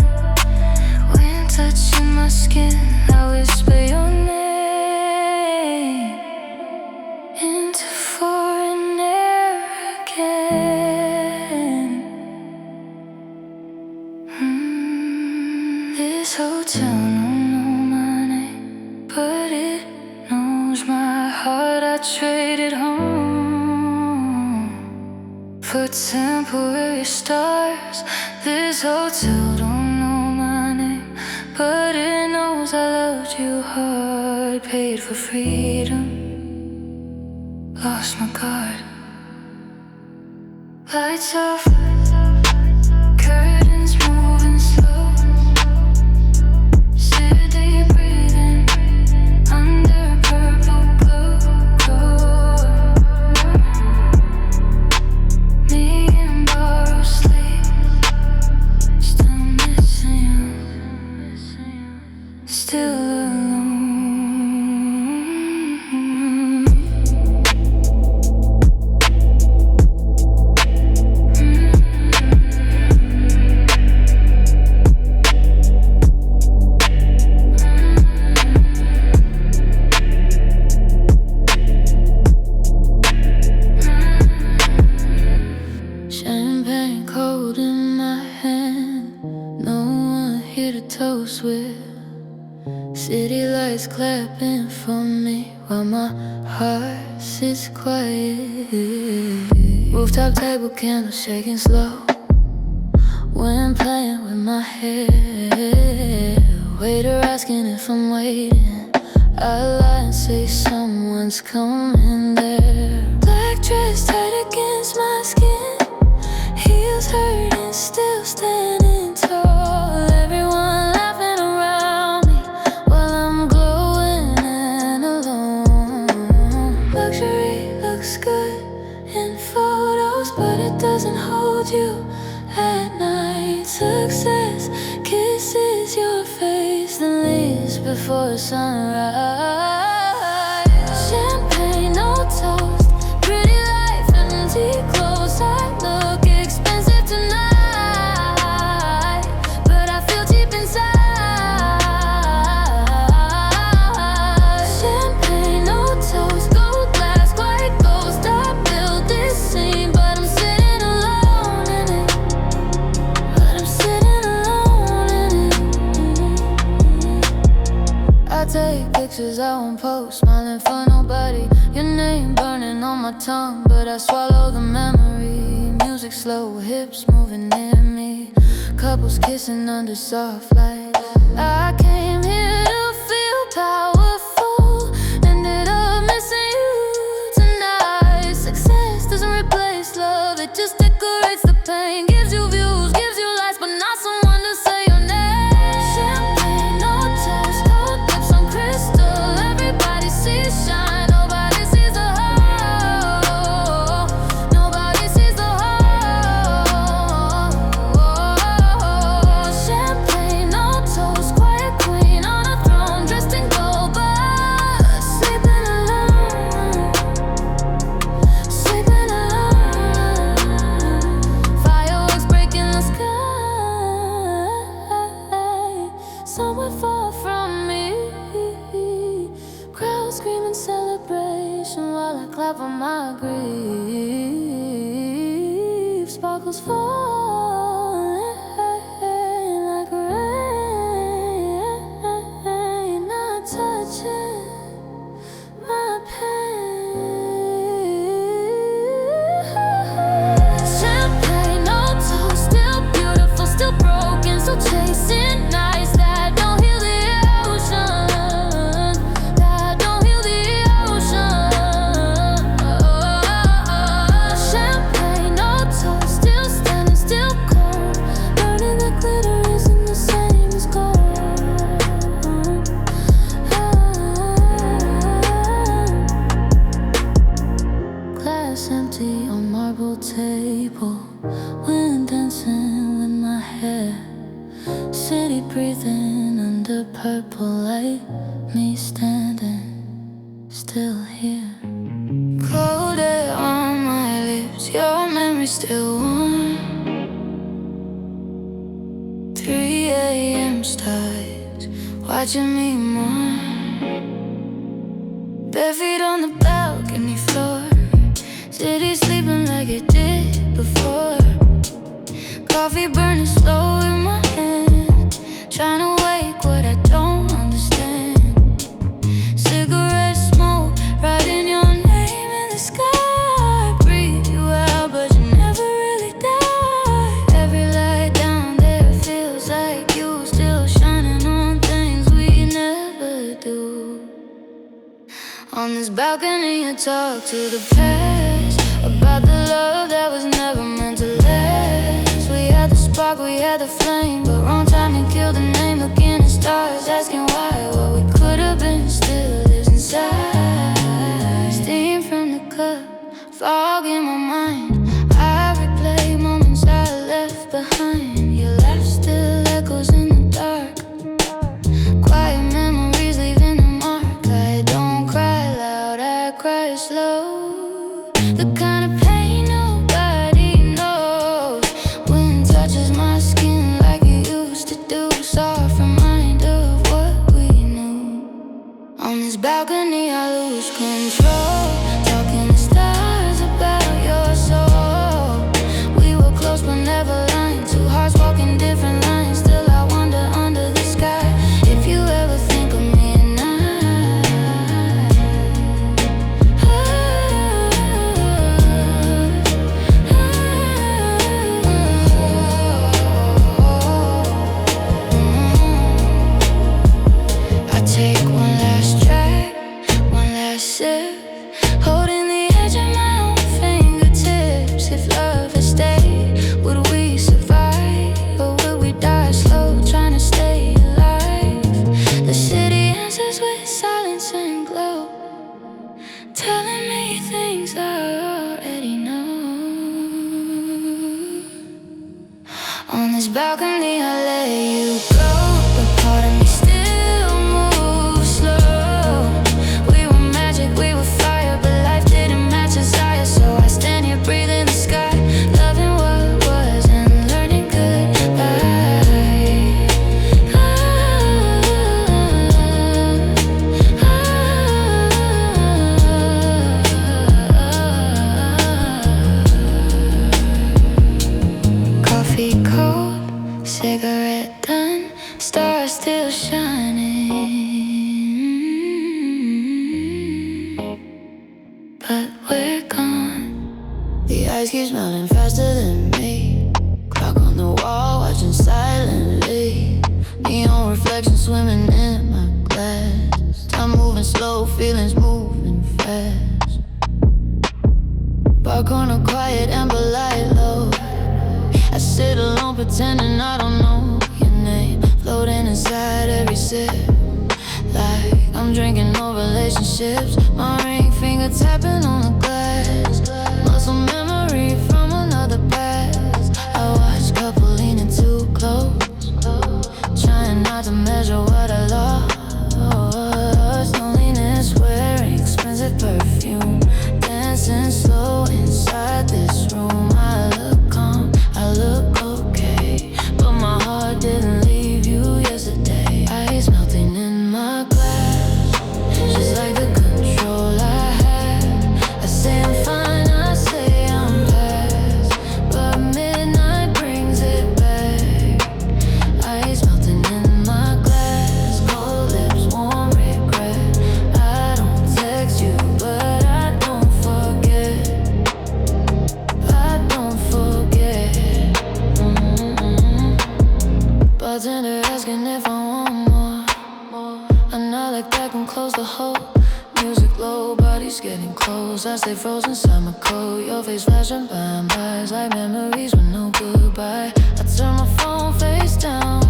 Wind touching my skin, I whisper your name into foreign air again. This hotel don't know my name, but it knows my heart. I traded home for temporary stars. This hotel don't know my name, but it knows I loved you hard. Paid for freedom, lost my guard. Lights off, curtains moving slow. Steady breathing under purple glow. Me in borrowed sleep, still missing you, still alone. Champagne cold in my hand, no one here to toast with. City lights clapping for me while my heart sits quiet. Rooftop table candles shaking slow, wind playing with my hair. Waiter asking if I'm waiting, I lie and say someone's coming there. Black dress tight against my skin, heels hurting, still standing tall. Everyone laughing around me while I'm glowing and alone. Luxury looks good in photos, but it doesn't hold you at night. Success kisses your face, then leaves before sunrise. Champagne, no toast, pretty life, empty clothes. I look expensive tonight, but I feel cheap inside. Champagne, no toast, gold glass, white ghost. I built this scene, but I'm sitting alone in it. But I'm sitting alone in it. I take pictures, I won't post, smiling for nobody. Your name burning on my tongue, but I swallow the memory. Music slow, hips moving near me. Couples kissing under soft lights. I came here to feel powerful, ended up missing you tonight. Success doesn't replace love, it just decorates the pain. Gives you views, gives you lights, but not someone to say your name. Champagne, no toast, cold lips on crystal. Everybody sees shine, nobody sees the hole. Nobody sees the hole. Champagne, no toast, quiet queen on a throne, dressed in gold. was falling like rain, not touching my pain. Champagne, no toast, still beautiful, still broken, still chasing nights that don't heal the ocean, that don't heal the ocean. Champagne, no toast, still standing, still cold, burning the glitter isn't the same as gold. Glass empty on marble table, wind dancing with my hair, city breathing under purple light, me standing still here. Cold air on my lips, your memory still warm. 3 a.m. stars, watching me mourn. Bare feet on the balcony floor, city sleeping like it did before. Coffee burning slow in my hand, trying to wake what I don't understand. Cigarette smoke, writing your name in the sky. Breathe you out, but you never really die. Every light down there feels like you, still shining on things we never do. On this balcony I talk to the past, about the love that was never meant to last. We had the spark, we had the flame, but wrong time to kill the name. Looking at stars, asking why what we could have been still lives inside. Steam from the cup, fog in my mind, I replay moments I left behind. Your laugh still echoes in the dark, quiet memories leaving a mark. I don't cry loud, I cry slow, the kind of pain nobody knows. Wind touches my skin like it used to do, soft reminder of what we knew. On this balcony I lose control, talking to stars about your soul. We were close but never lying, two hearts walking different lines. Still I wonder under the sky if you ever think of me at night. I take one last track, one last sip, holding the edge of my own fingertips. If love had stayed, would we survive, or would we die slow, trying to stay alive? The city answers with silence and glow, telling me things I already know. On this balcony I let you go, but part of me still moves slow. We were magic, we were fire, but life didn't match desire. So I stand here breathing the sky, loving what was and learning goodbye. Coffee cold, cigarette done, stars still shining, but we're gone. The ice keeps melting faster than me, clock on the wall watching silently, neon reflections swimming in my glass. Time moving slow, feelings moving fast. Bar corner quiet, amber light low, I sit alone pretending I don't know your name, floating inside every sip, like I'm drinking no relationships. My ring finger tapping on the glass, muscle memory from another past. I watch couple leaning too close, trying not to measure what I lost. Loneliness wearing expensive perfume, dancing slow inside this room. I look calm, I look okay, but my heart didn't leave you yesterday. Ice melting in my glass, just like the control I had. I say I'm fine, I say I'm bartender asking if I want more. I nod like back and close the hole. Music low, body's getting close. I stay frozen inside my coat. Your face flashing by and by. It's like memories with no goodbye. I turn my phone face down,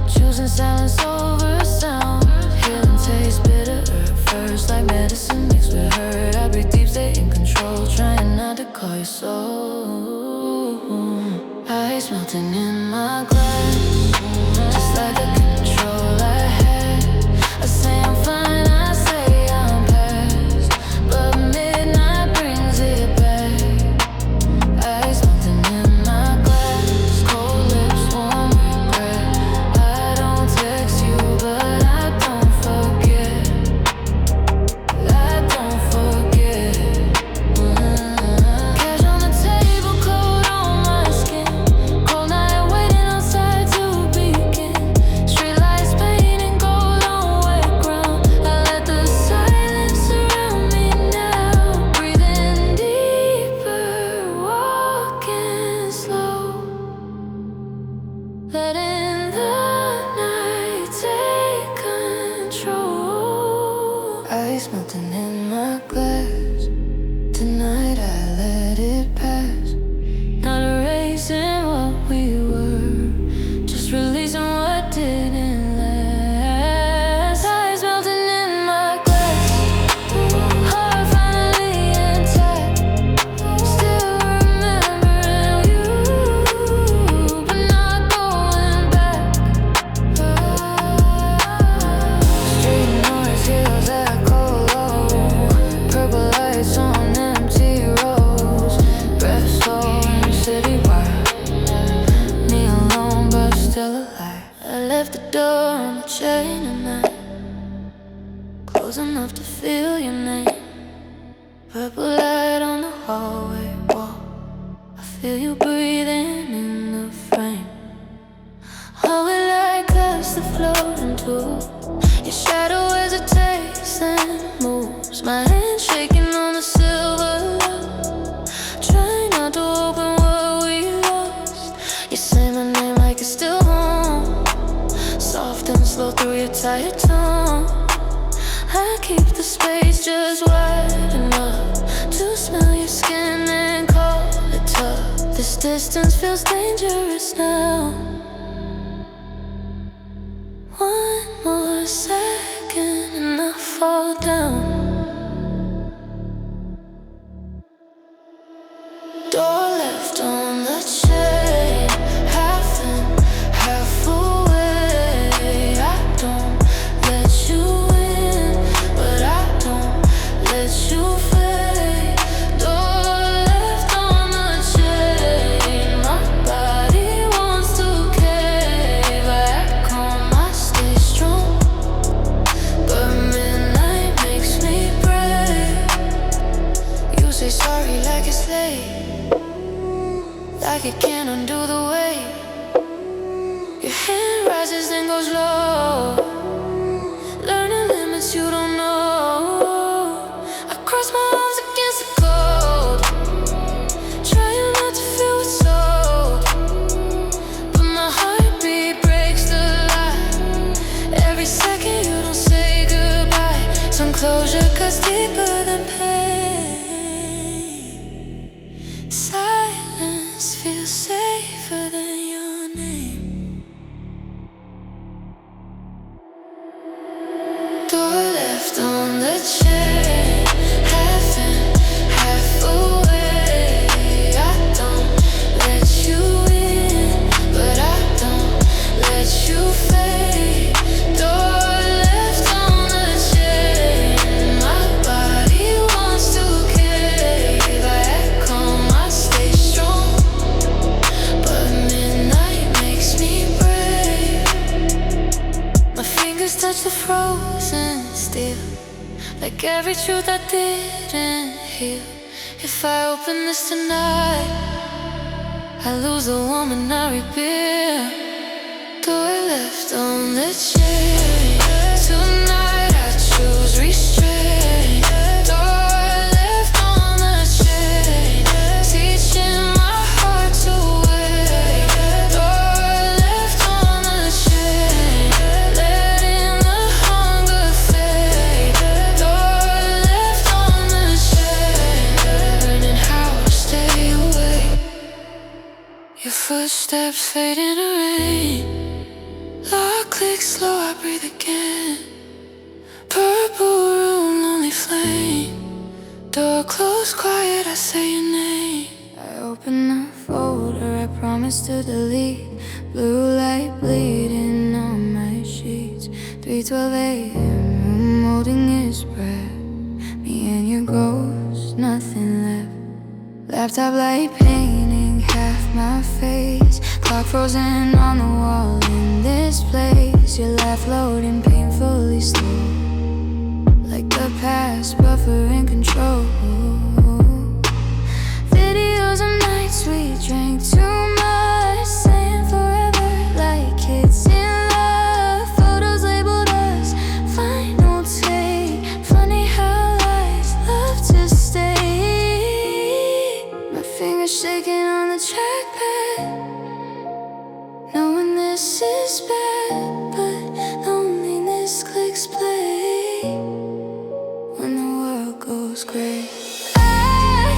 choosing silence over sound. Healing tastes bitter at first, like medicine mixed with hurt. I breathe deep, stay in control, trying not to call you soul. Ice melting in my glass, just like the control I had. I say I'm fine, I say I'm past, but midnight brings it back. Ice melting in my glass, cold lips, warm regret. I don't text you, but I don't forget. I don't forget. Cash on the table, cold on my skin. Cold night waiting outside to begin. Street lights painting gold on wet ground. I let the silence surround me now. Breathing deeper, walking slow, letting the night take control. Ice melting in my glass. Tonight I let it pass. Not erasing what we were, just releasing what didn't last. Ice melting in my glass, heart finally intact. Still remembering you, but not going back. Street noise, heels echo low. Purple lights on empty roads. Breath slow and city wide. Me alone but still alive. I left the door on the chain tonight, close enough to feel your name. Purple light on the hallway wall. I feel you breathing in the frame. How we like us to float into. Your shadow hesitates and moves. My hand shaking on the silver light. Trying not to open what we lost. You say my name like it's still home, soft and slow through your tired tongue. I keep the space just wide enough to smell your skin and call it tough. This distance feels dangerous now. One more second and I fall down. Door left on the chain, half in, half away. I don't let you in, but I don't let you fade. Door left on the chain, my body wants to cave. I act calm, I stay strong, but midnight makes me brave. You say sorry like it's late, like it can't undo the weight. Your hand rises then goes low, learning limits you don't know. I cross my arms against the cold, trying not to feel what's sold, but my heartbeat breaks the lie. Every second you don't say goodbye. Some closure cuts deeper than pain. Silence feels safer than your name. Door left on the chain, half in, half away. I don't let you in, but I don't let you fade. Door left on the chain, my body wants to cave. I act calm, I stay strong, but midnight makes me brave. My fingers touch the frozen steel, like every truth I didn't heal. If I open this tonight, I lose the woman I rebuild. Door left on the chain, tonight I choose restraint. Door left on the chain, teaching my heart to wait. Door left on Footsteps fade in the rain. Lock clicks slow, I breathe again. Purple room, lonely flame. Door closed, quiet, I say your name. I open the folder, I promise to delete. Blue light bleeding on my sheets. 3:12 a.m., room holding his breath. Me and your ghost, nothing left. Laptop light painting half my face. Clock frozen on the wall in this place. Your laugh loading painfully slow, like the past buffering control. Videos of nights we drank too much, saying forever like kids in love. Photos labeled us final take. Funny how lies love to stay. My fingers shaking on the trackpad, knowing this is bad, but loneliness clicks play when the world goes gray. I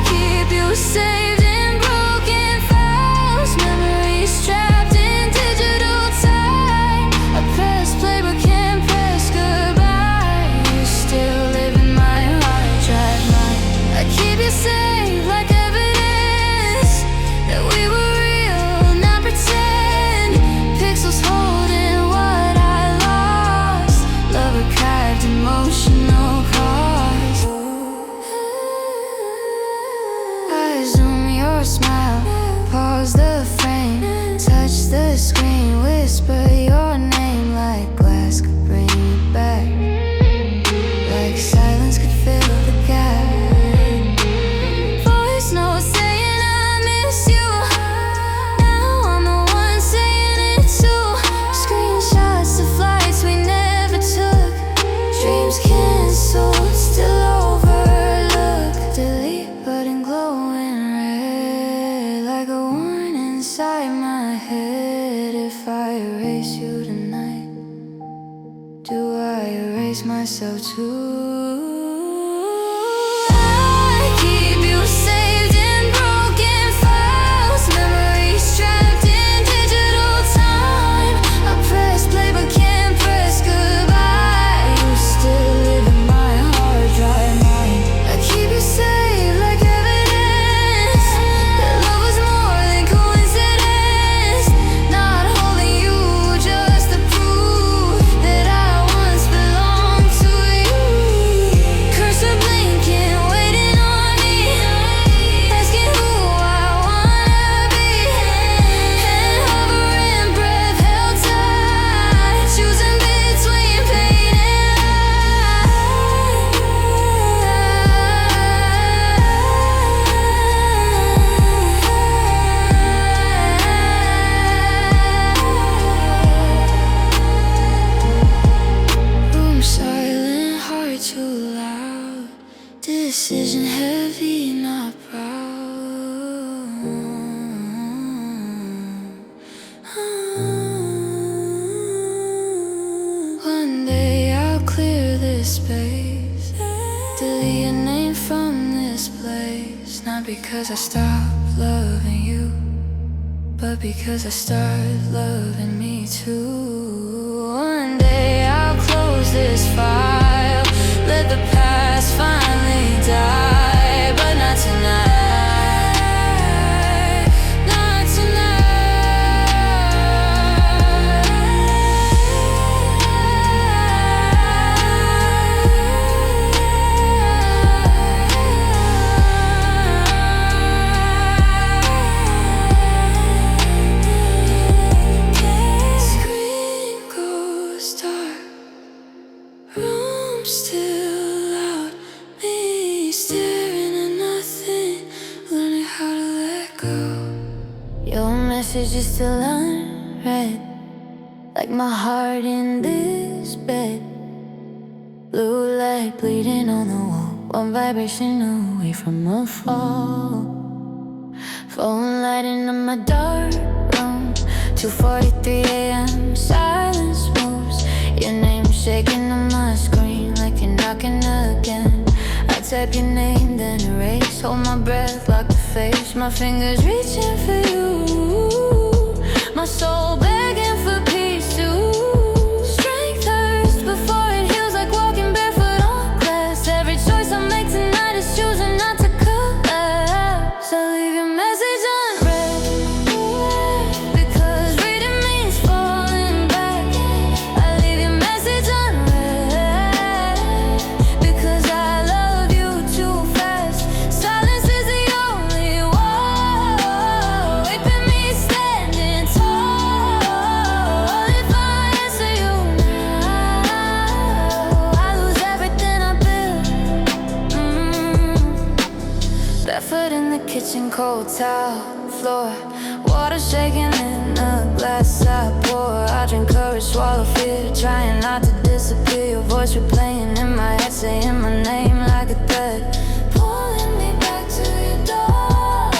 keep you saved in broken files, memories trapped in digital time. I press play but can't press goodbye. You still live in my hard drive mind. I keep you safe like evidence that we were real, not pretend. Pixels holding what I lost, love archived, emotional cost. I zoom your smile, pause the frame, touch the screen, whisper your name like glass could bring you back, like silence could fill the gap. Voice notes saying I miss you. Now I'm the one saying it too. Screenshots of flights we never took. Dreams canceled, still overlooked. Delete button glowing red, like a warning inside my head. If I erase you tonight, do I erase myself too? I keep you saved in broken files, memories trapped in digital time. I press play but can't press goodbye. You still live in my hard drive mind. I keep you safe like evidence that love was more than coincidence. Not holding you, just the proof that I once belonged to you. Cursor blinking, waiting on me, asking who I wanna be. Hand hovering, breath held tight, choosing between pain and room silent, heart too loud. Decision heavy, not proud. One day I'll clear this space, delete your name from this place. Not because I stopped loving you, but because I started loving me too. One day I'll close this file, let the past finally die, but not tonight, not tonight. Screen goes dark, room still out, me staring at nothing, learning how to let go. Your message is still unread, like my heart in this bed. Blue light bleeding on the wall, one vibration away from a fall. Phone lighting up my dark room, 2:43 a.m. Silence moves, your name shaking on my screen like you're knocking again. I type your name, then erase, hold my breath, lock the face. My fingers reaching for you, cold towel floor, water shaking in the glass I pour. I drink courage, swallow fear, trying not to disappear. Your voice replaying in my head, saying my name like a thread, pulling me back to your door,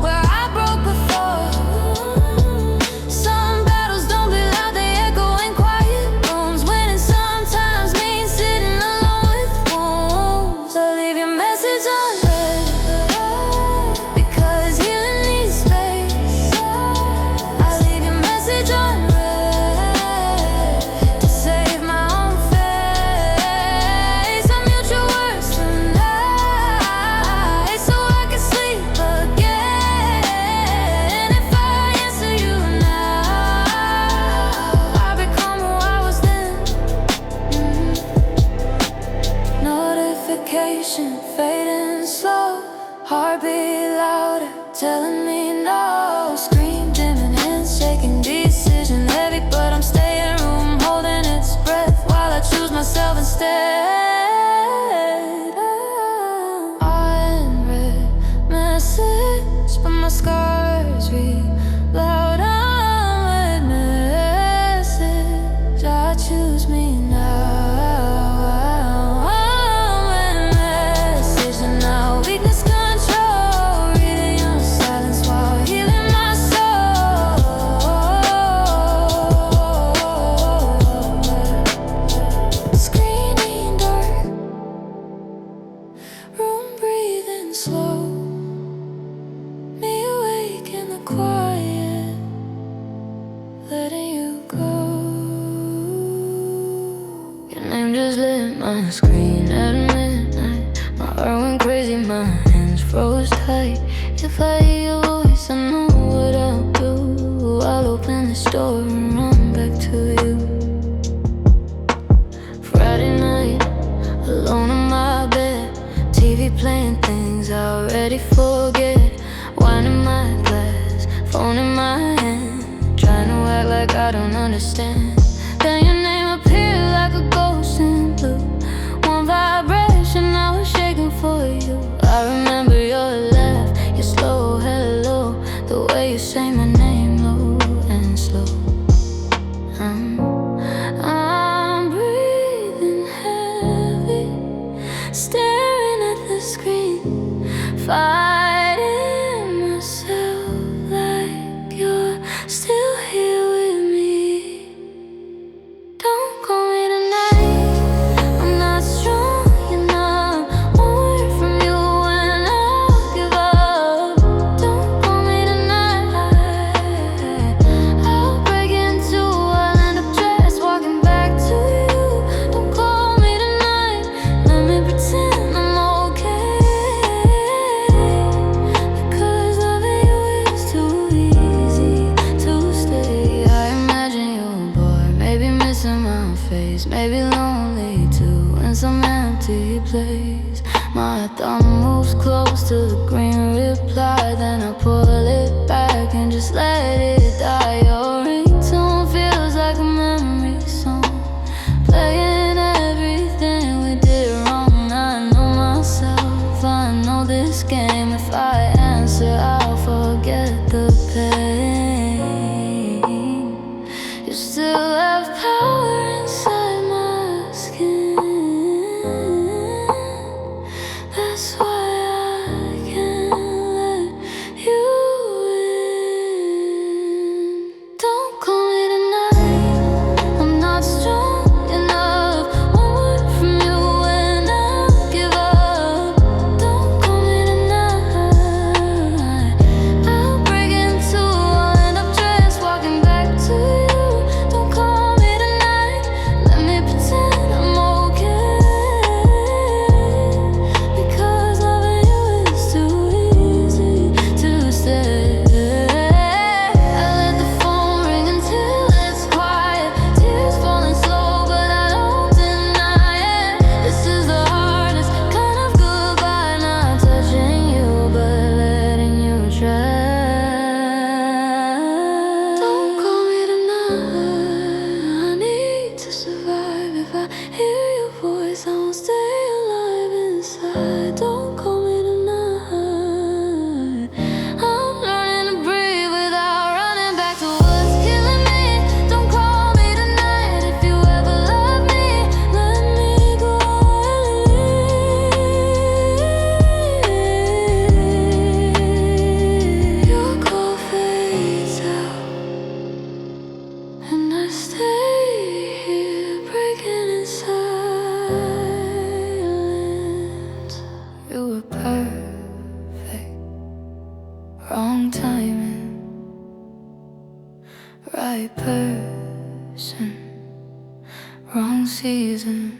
where I broke before. Some battles don't be loud, they echo in quiet rooms. Winning sometimes means sitting alone with wounds. So leave your message unread, because healing needs space. I leave your message unread to save my own face. I mute your words tonight so I can sleep again. If I answer you now, I become who I was then. Notification fading slow, heartbeat louder, telling me no. Screen dimming, hands shaking, decision heavy, but I'm staying room, holding its breath while I choose myself instead. Unread message, but my scars read loud. Unread message, I choose me now. Unread message, and now weakness control, reading your silence while healing my soul. Screening dark, room breathing slow, me awake in the quiet, letting you go. Your name just lit my screen at midnight. My heart went crazy, my hands froze tight. If I hear your voice, I know what I'll do. I'll open this door and run back to you. Friday night, alone in my bed, TV playing things I already forget. Wine in my glass, phone in my hand, trying to act like I don't understand. Then your name appeared like a ghost in blue. One vibration, I was shaking for you. I remember your laugh, your slow hello, the way you say my name low and slow. I'm breathing heavy, staring at the screen, fighting myself like you're still here with me. Don't call me tonight, I'm not strong enough. Won't wait from you when I give up. Don't call me tonight, I'll break into a island of dress, walking back to you. Don't call me tonight, let me pretend I'm okay, because loving you is too easy to stay. I imagine you bored, maybe missing my face, maybe lonely too, in some empty place. My thumb moves close to the green reply, then I pull it back and just let it die. Your ringtone feels like a memory song, playing everything we did wrong. I know myself, I know this game. If I answer, I'll forget the pain. You still have power inside my skin. That's why I can't let you right person, wrong season.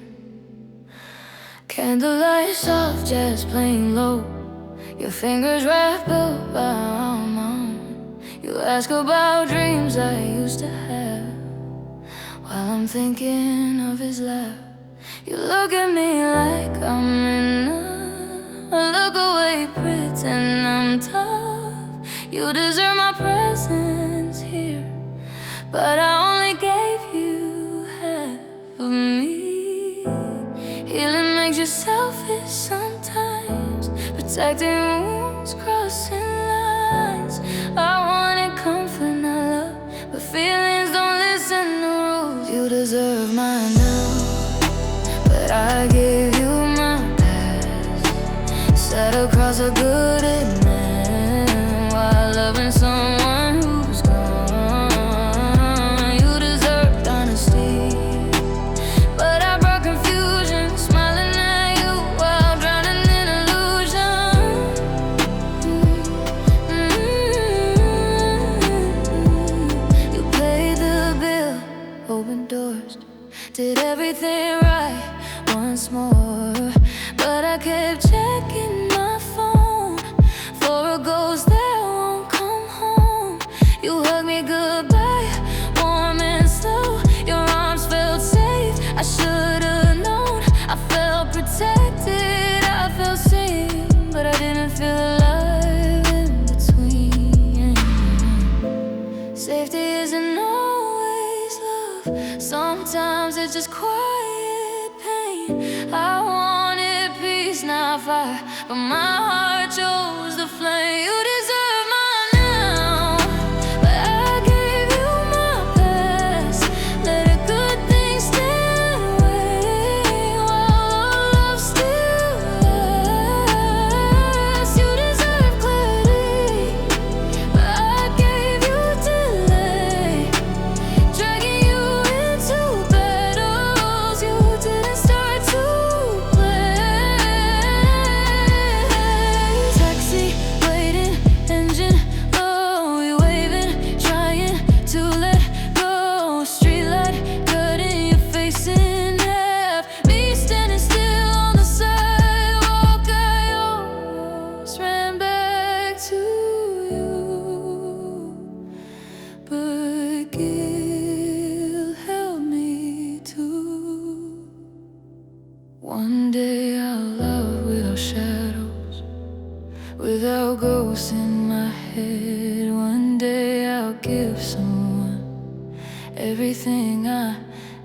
Candlelight soft, jazz playing low. Your fingers wrap up around mine. You ask about dreams I used to have while I'm thinking of his laugh. You look at me like I'm in a look away, pretend I'm tough. You deserve my presence here, but I only gave you half of me. Healing makes you selfish sometimes, protecting wounds, crossing lines. I wanted comfort, not love, but feelings don't listen to rules. You deserve mine now, but I gave you my past. Sat across a good man while loving someone who's gone. You deserved honesty, but I brought confusion, smiling at you while drowning in illusion. You paid the bill, opened doors, did everything right once more, but I kept checking my phone for a ghost that won't come home. You hugged me goodbye, warm and slow. Your arms felt safe, I should've known. I felt protected, I felt seen, but I didn't feel alive in between. Safety isn't always love, sometimes it's just quiet pain. I wanted peace, not fire, but my heart chose the flame. You deserve mine now, but I gave you my past. Let a good thing stand away while love still lasts. You deserve clarity, but I gave you delay, dragging you into battles you didn't start to play. Taxi waiting, engine low, you waving, trying to let go. Streetlight cutting your face in half, me standing still on the sidewalk. I almost ran back to you, but guilt held me too. One day I'll love without shadows, without ghosts in my head. One day I'll give someone everything I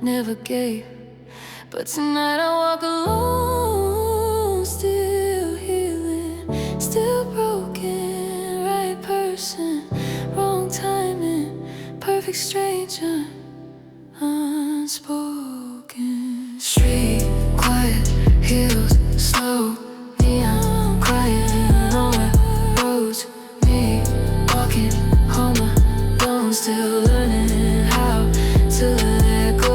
never gave, but tonight I walk alone, still healing, still broken. Right person, wrong timing, perfect stranger, unspoken. Street quiet, heels slow, neon crying on my roads. Me walking home alone, still learning how to let go.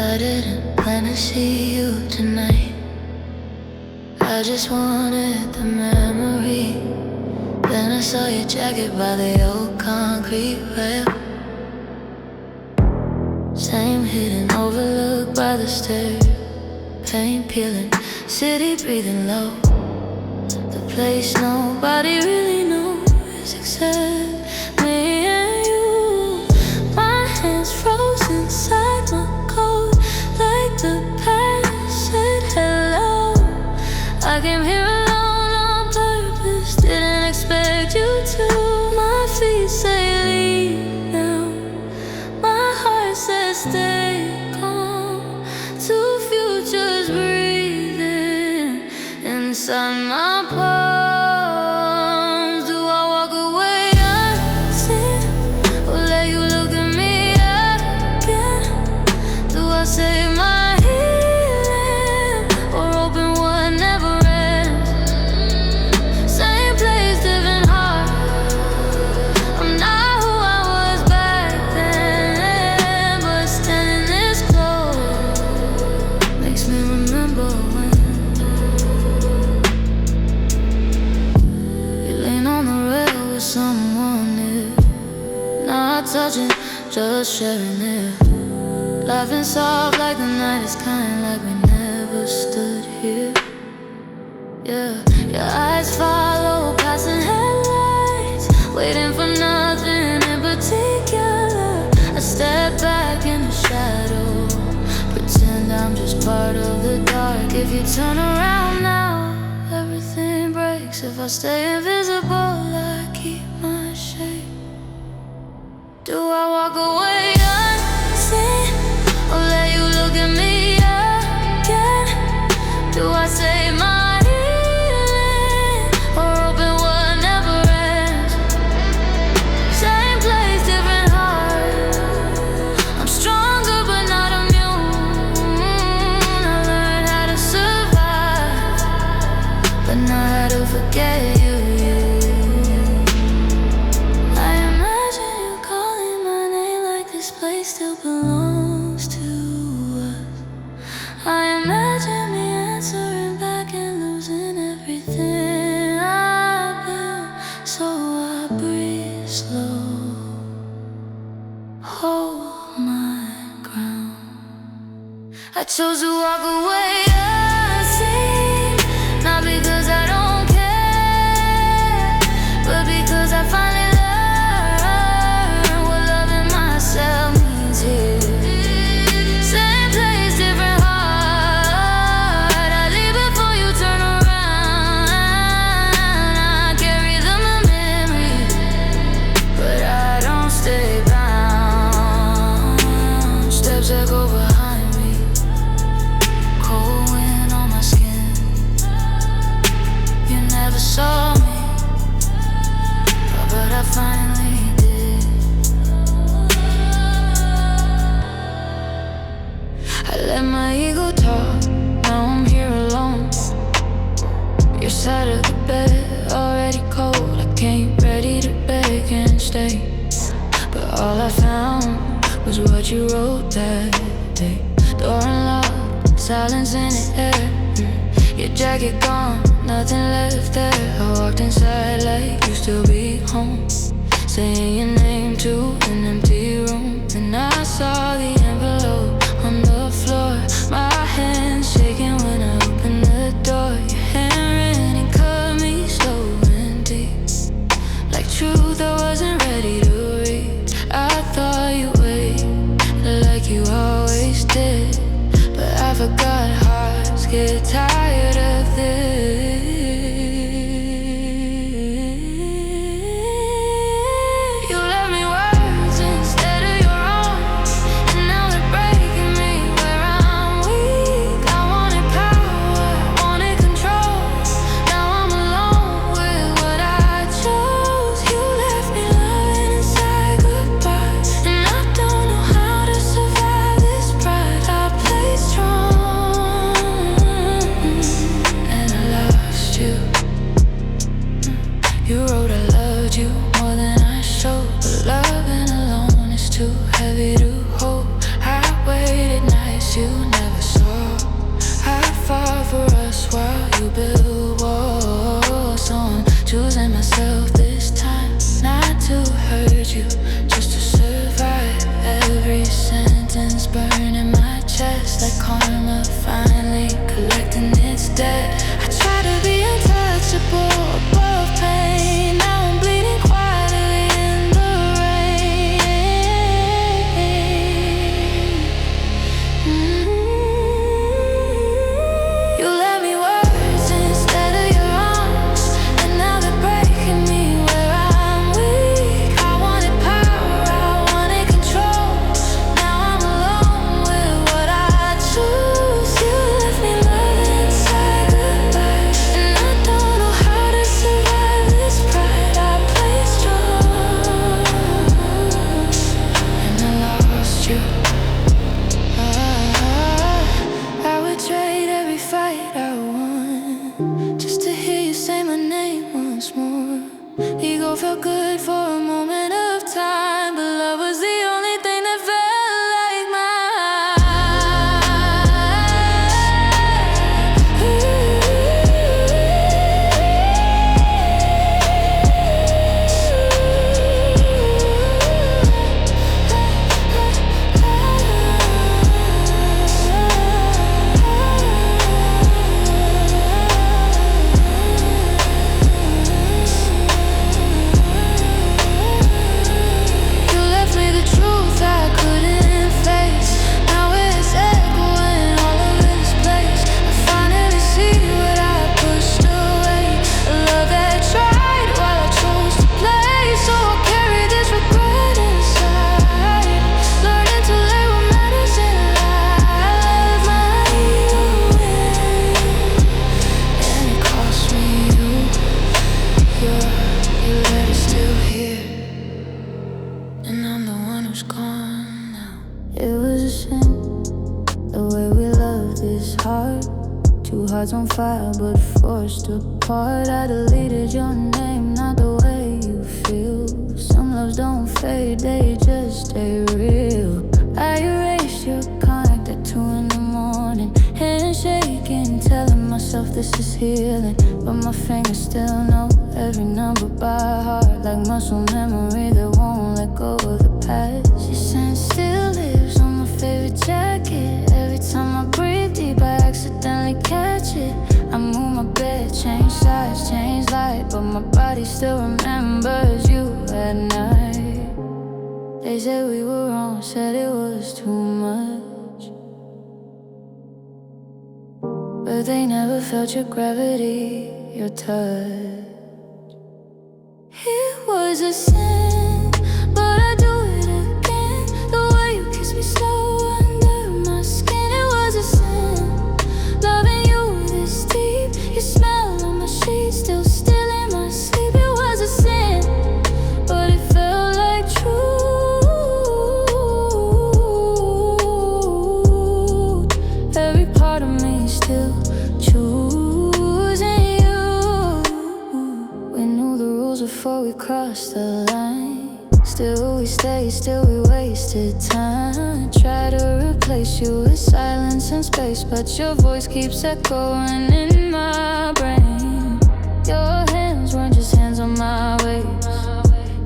I didn't plan to see you tonight, I just wanted the memory. Then I saw your jacket by the old concrete rail, same hidden overlook by the stairs. Paint peeling, city breathing low, the place nobody really knows except me and you. My hands froze inside my coat, like the past said hello. I came here alone on purpose, didn't expect you to. My feet say leave now, my heart says stay calm. Two futures breathing inside my palms. Do I walk away unseen, or let you look at me again? sharing it. Laughing soft like the night is kind, like we never stood here. Yeah, your eyes follow passing headlights, waiting for nothing in particular. I step back in the shadow, pretend I'm just part of the dark. If you turn around now, everything breaks. If I stay invisible, I keep my shape. Do I walk away unseen, or let you look at me again? Do I say my healing, or open what never ends? Same place, different heart. I'm stronger but not immune. I learned how to survive, but not how to forget you. Still belongs to us. I imagine me answering back and losing everything I built. So I breathe slow, hold my ground. I chose to walk away unseen, not because I don't care, but because I finally learned what loving myself means. Same place, different heart. I leave before you turn around. I carry them a memory, but I don't stay bound. Steps echo behind me, cold wind on my skin. You never saw me, but I finally did. I let my ego talk, now I'm here alone. Your side of the bed, already cold. I came ready to beg and stay, but all I found was what you wrote that day. Door unlocked, silence in the air. Your jacket gone, nothing left there. I walked inside like you still be home, saying your name to an empty room. And I saw the envelope on the floor, my hands shaking when I opened the door. Your handwriting cut me slow and deep, like truth I wasn't ready to read. I thought you wait, like you always did, but I forgot hearts get tired of this. You left me words instead of your own, and now they're It was a sin, the way we loved this hard. Two hearts on fire but forced apart. I deleted your name, not the way you feel. Some loves don't fade, they just stay real. I erased your contact at 2 in the morning, handshaking, telling myself this is healing. But my fingers still know every number by heart, like muscle memory that won't let go of the past. Your scent still lives on my favorite jacket. Every time I breathe deep, I accidentally catch it. I move my bed, change size, change light, but my body still remembers you at night. They said we were wrong, said it was too much, but they never felt your gravity, your touch. It was a sin, but I do it again. The way you kiss me slow under my skin. It was a sin, loving you this deep. You smell on my sheets, still in my sleep. It was a sin, but it felt like truth. Every part of me still choosing you. We knew the rules before we crossed the line. Still we stay, still we wasted time. Try to replace you with silence and space, but your voice keeps echoing in my brain. Your hands weren't just hands on my waist,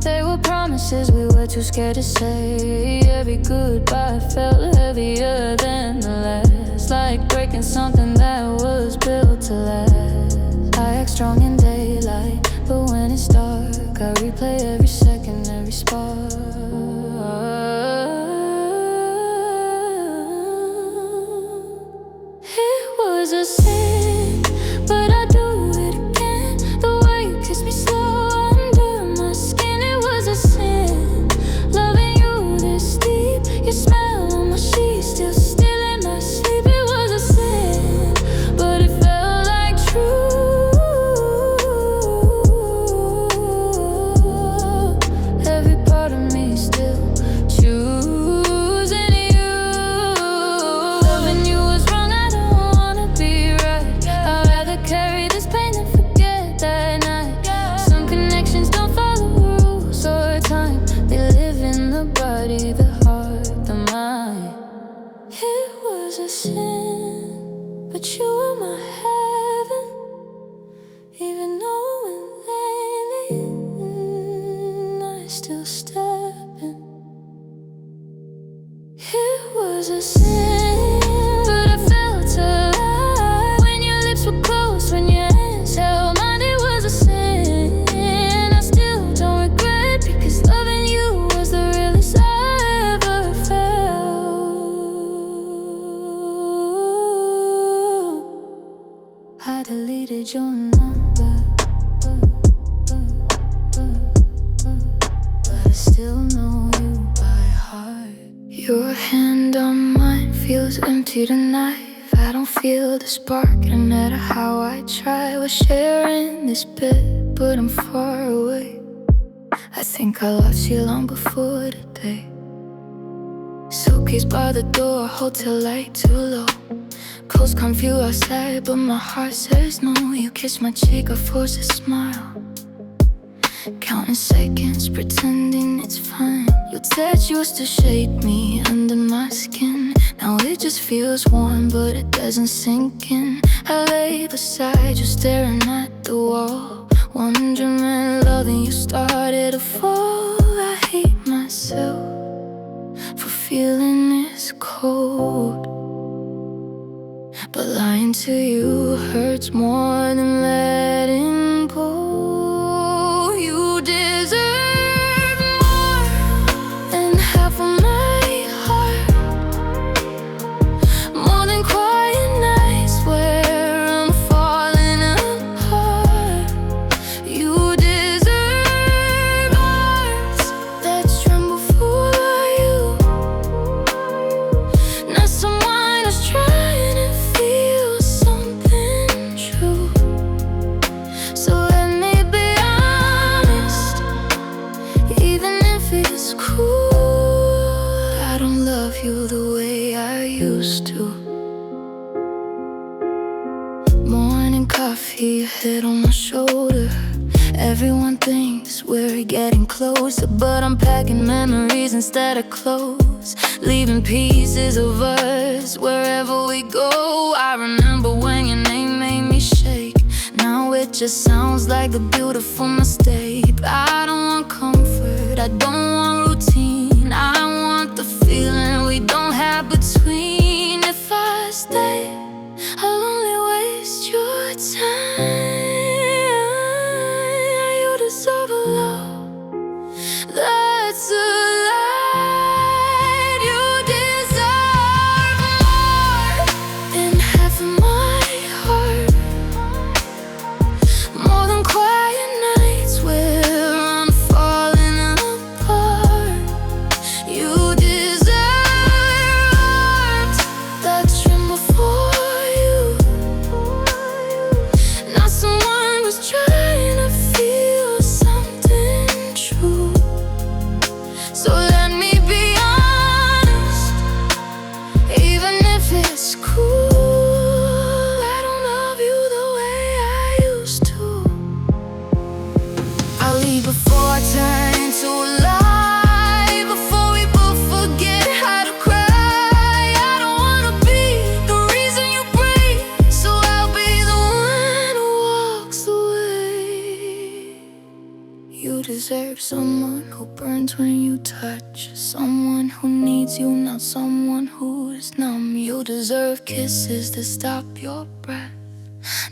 they were promises we were too scared to say. Every goodbye felt heavier than the last, like breaking something that was built to last. I act strong in daylight, but when it's dark, I replay every second, every spark. It was a sin, but I do it again. The way you kiss me slow under my skin. It was a sin, loving you this deep. You smell on my sheets, still in my sleep. It was a sin, but it felt like truth. Every part of me still choosing you. Loving you was wrong, I don't wanna be right. I'd rather carry this pain than forget that night. Some connections don't follow rules or time, they live in the body, the heart, the mind. It was a sin, but you were my heaven. Even though when lately I still step in. It was a sin, but I felt alive when your lips were close, when your hands held mine. It was a sin, I still don't regret, because loving you was the realest I ever felt. I deleted your number, but I still know you by heart. Your hand on mine feels empty tonight. I don't feel the spark, no matter how I try. We're sharing this bed, but I'm far away. I think I lost you long before today. Suitcase by the door, hotel light too low. Coast calm view outside, but my heart says no. You kiss my cheek, I force a smile, counting seconds, pretending it's fine. Your touch used to shake me under my skin. Now it just feels warm, but it doesn't sink in. I lay beside you, staring at the wall, wondering when loving you started to fall. I hate myself for feeling this cold, but lying to you hurts more than letting go. You deserve more than half of my heart, more than quiet nights where I'm falling apart. You deserve hearts that tremble for you, not someone who's trying to feel something true. you the way I used to. Morning coffee, your head on my shoulder. Everyone thinks we're getting closer, but I'm packing memories instead of clothes, leaving pieces of us wherever we go. I remember when your name made me shake. Now it just sounds like a beautiful mistake. I don't want comfort, I don't want routine. I want the feeling we don't have between. If I stay, I'll only waste your time. You deserve a love that's alive. You deserve more than half of my heart, more than quiet nights where I'm falling apart. You deserve arms that tremble for you, not someone who's trying to feel something true. So let me be honest, even if it's cool. I don't love you the way I used to. I'll leave before I turn into a lie, before we both forget how to cry. I don't wanna be the reason you break, so I'll be the one who walks away. You deserve someone who burns when you touch, someone who needs you, not someone who's numb. You deserve kisses to stop your breath,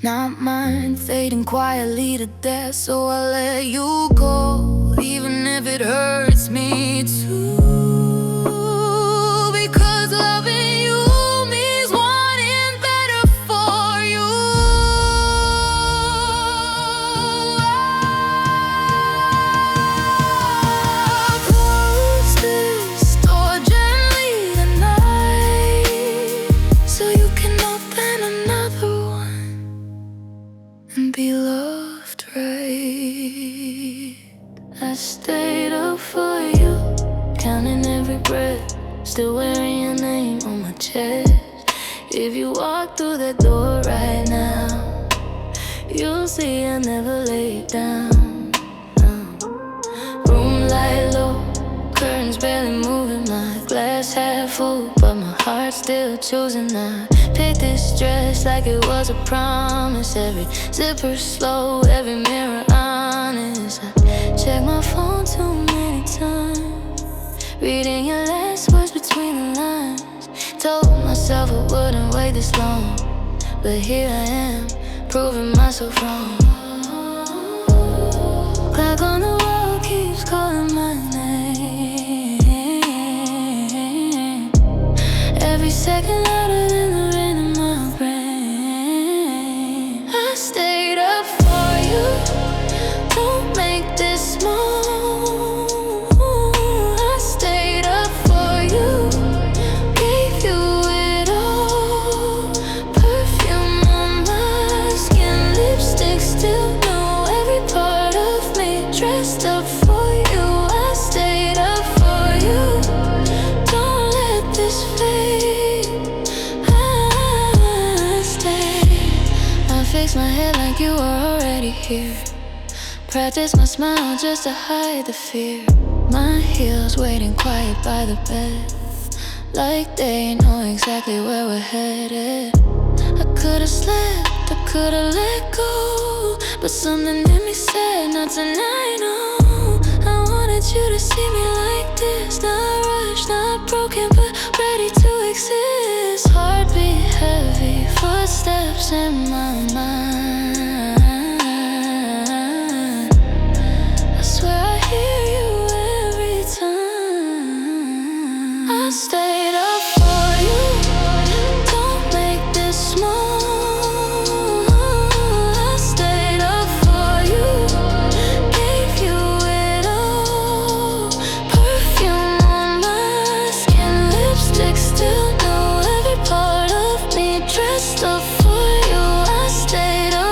not mine fading quietly to death. So I'll let you go, even if it hurts me too, because loving you means wanting better for you. I'll close this door gently tonight, so you can open another one and be loved right. I stayed up for you, counting every breath, still wearing your name on my chest. If you walk through that door right now, you'll see I never laid down. Room light low, curtains barely moving, my glass half full, but my heart's still choosing. I picked this dress like it was a promise, every zipper slow, every mirror honest. I checked my phone too many times, reading your last words between the lines. Told myself I wouldn't wait this long, but here I am, proving myself wrong. Clock on the wall keeps calling my name, every second louder than the rain in my brain. I stayed up for you, don't make this move. I stayed up for you, gave you it all. Perfume on my skin, lipstick still know every part of me. Dressed up for you, I stayed up for you. Don't let this fade. I stayed. I fixed my head like you were already here. Practice my smile just to hide the fear. My heels waiting quiet by the bed, like they know exactly where we're headed. I could've slept, I could've let go, but something in me said not tonight, no. I wanted you to see me like this, not rushed, not broken, but ready to exist. Heartbeat heavy, footsteps in my mind. I swear I hear you every time. I stayed up for you, don't make this move. I stayed up for you, gave you it all. Perfume on my skin, lipstick still know every part of me. Dressed up for you, I stayed up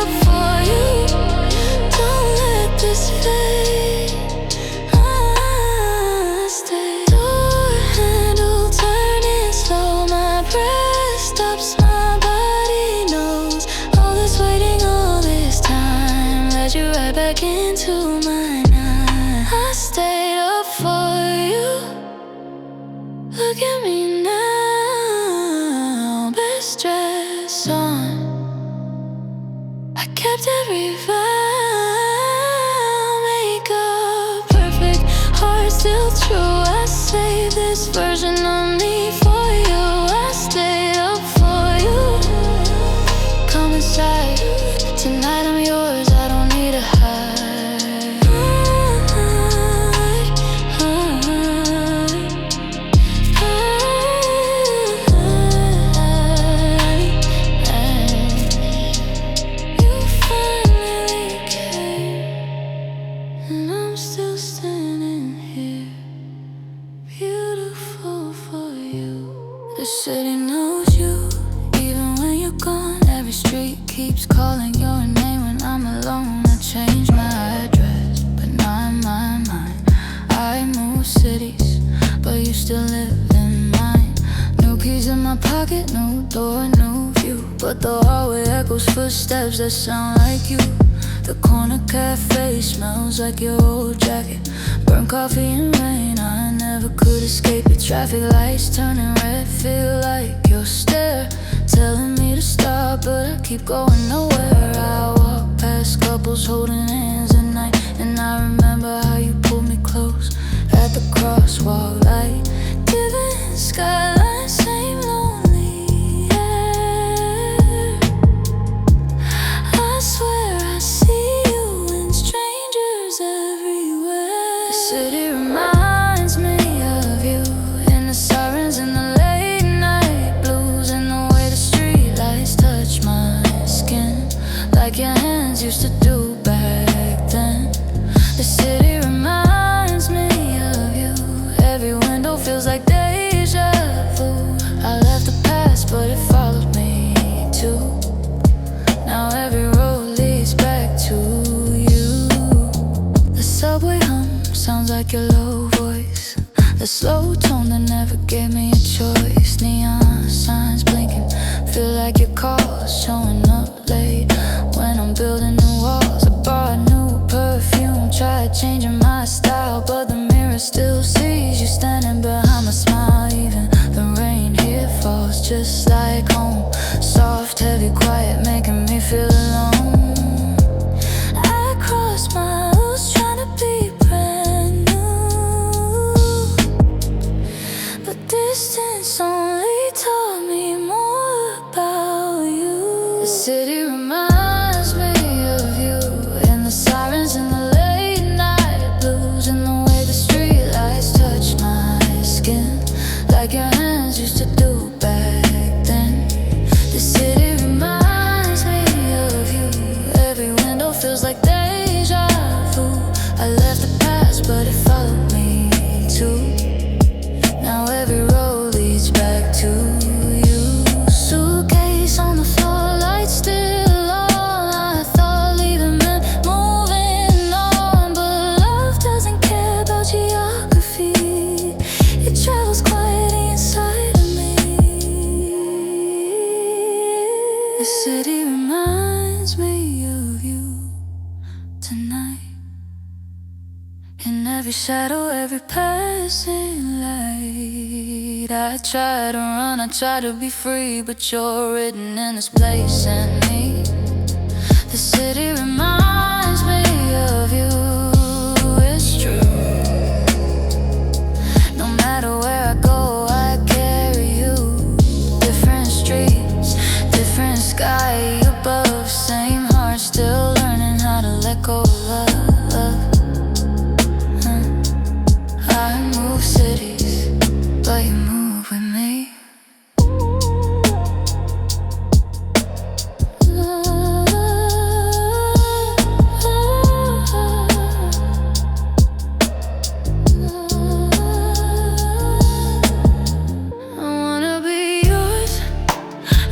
into my night. I stayed up for you. Look at me now, best dress on. I kept every vow, makeup perfect, heart still true. I saved this version of me for you. I stayed up for you. Come inside, tonight I'm yours, I don't need a hide. You finally came, and I'm still standing here, beautiful for you. The city knows you, even when you're gone. Every street keeps calling your name when I'm alone. I changed my address, but not in my mind. I moved cities, but you still live in mine. New keys in my pocket, new door, new view. But the hallway echoes footsteps that sound like you. The corner cafe smells like your old jacket. Burnt coffee and rain, I never could escape it. Traffic lights turning red, feel like your stare telling me to stop, but I keep going nowhere. I walk past couples holding hands at night, and I remember how you pulled me close at the crosswalk light. Given skyline, same lonely air. I swear I see you and strangers everywhere. The city reminds me of you, and the sirens and the late night blues, and the way the streetlights touch my skin like your hands used to do back then. The city reminds me of you. Every window feels like deja vu. I left the past, but it followed me too. Now every road leads back to you. The subway hum sounds like your low voice, the slow tone that never gave me a choice. Neon signs blinking, feel like your car's showing up late when I'm building new walls. I bought new perfume, tried changing my style, but the mirror still sees you standing behind my smile. Even the rain here falls just like home, soft, heavy, quiet, making me feel alone. I crossed miles trying to be brand new, but distance only taught me more about you. The city reminds me of you, and the sirens and the late night blues, and the way the streetlights touch my skin like your hands used to do back then. The city reminds me of you. Every window feels like deja vu. I left the past, but it followed me too. Now every road leads back to you. Suitcase on the floor, lights still on. I thought leaving meant moving on, but love doesn't care about geography. It travels quietly inside of me. The city reminds me of you tonight. In every shadow, every passing light. I try to run, I try to be free, but you're written in this place and me. The city reminds me of you, it's true. No matter where I go, I carry you. Different streets, different sky above, same heart, still learning how to let go of love. I move cities, but you move with me. I wanna be yours,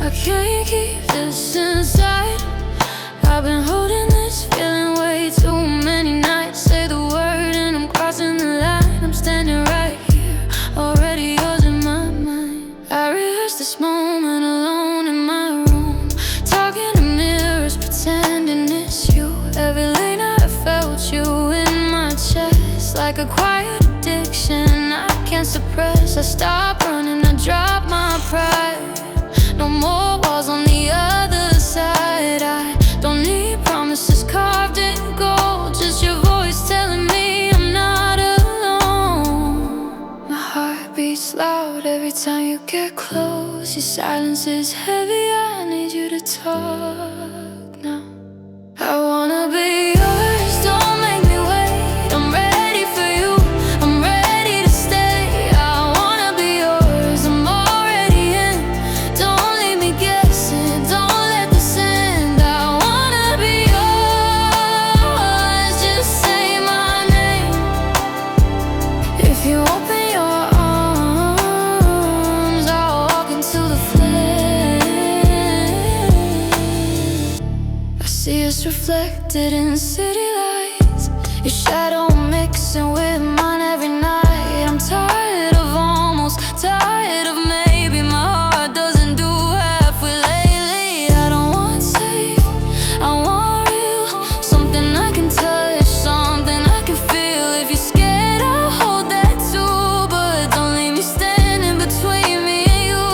I can't keep this inside. I've been holding this feeling way too many nights. Say the word and I'm crossing the line. I'm standing right here, already yours in my mind. I rehearsed this moment alone in my room, talking to mirrors, pretending it's you. Every late night I felt you a quiet addiction I can't suppress. I stop running, I drop my pride. No more walls on the other side. I don't need promises carved in gold, just your voice telling me I'm not alone. My heart beats loud every time you get close. Your silence is heavy, I need you to talk now. I wanna be yours, don't make me wait. I'm ready for you, I'm ready to stay. I wanna be yours, I'm already in. Don't leave me guessing, don't let this end. I wanna be yours, just say my name. If you open your arms, I'll walk into the flame. I see us reflected in city lights, your shadow mixing with mine every night. I'm tired of almost, tired of maybe. My heart doesn't do halfway lately. I don't want safe, I want real. Something I can touch, something I can feel. If you're scared, I'll hold that too. But don't leave me standing between me and you.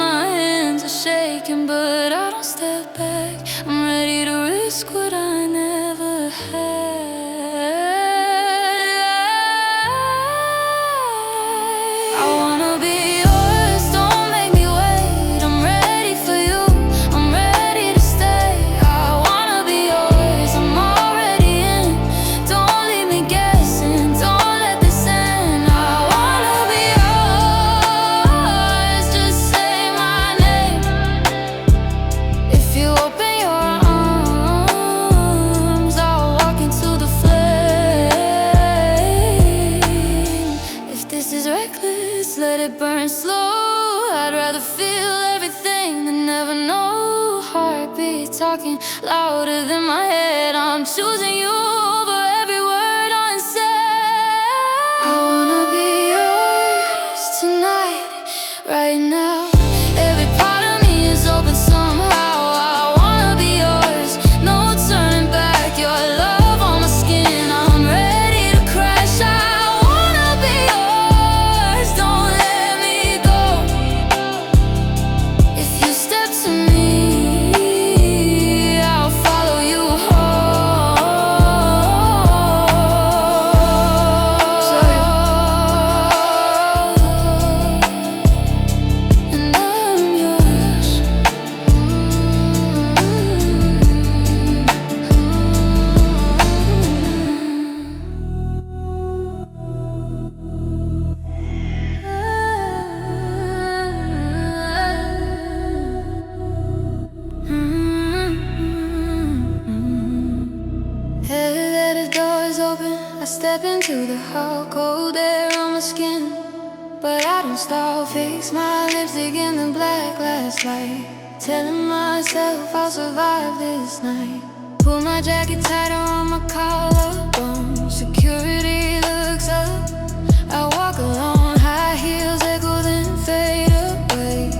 My hands are shaking, but I don't step back. I'm ready to risk what I never had. I wanna be yours, don't make me wait. I'm ready for you, I'm ready to stay. I wanna be yours, I'm already in. Don't leave me guessing, don't let this end. I wanna be yours, just say my name. If you open your arms, I'll walk into the flame. If this is reckless, let it burn slow. I'd rather feel everything than never know. Heartbeat talking louder than my head. I'm choosing you over every word unsaid. I wanna be yours tonight, right now. Every part of me is open somehow. I wanna be yours, no turning back. Your love on my skin, I'm ready to crash. I wanna be yours, don't let me go. If you step to me, I'll follow you home. And I'm yours. The doors open, I step into the hall, cold air on my skin. But I don't stop, fix my lipstick in the black last light, telling myself I'll survive this night. Pull my jacket tighter on my collarbone, security looks up. I walk alone, high heels echo then fade away,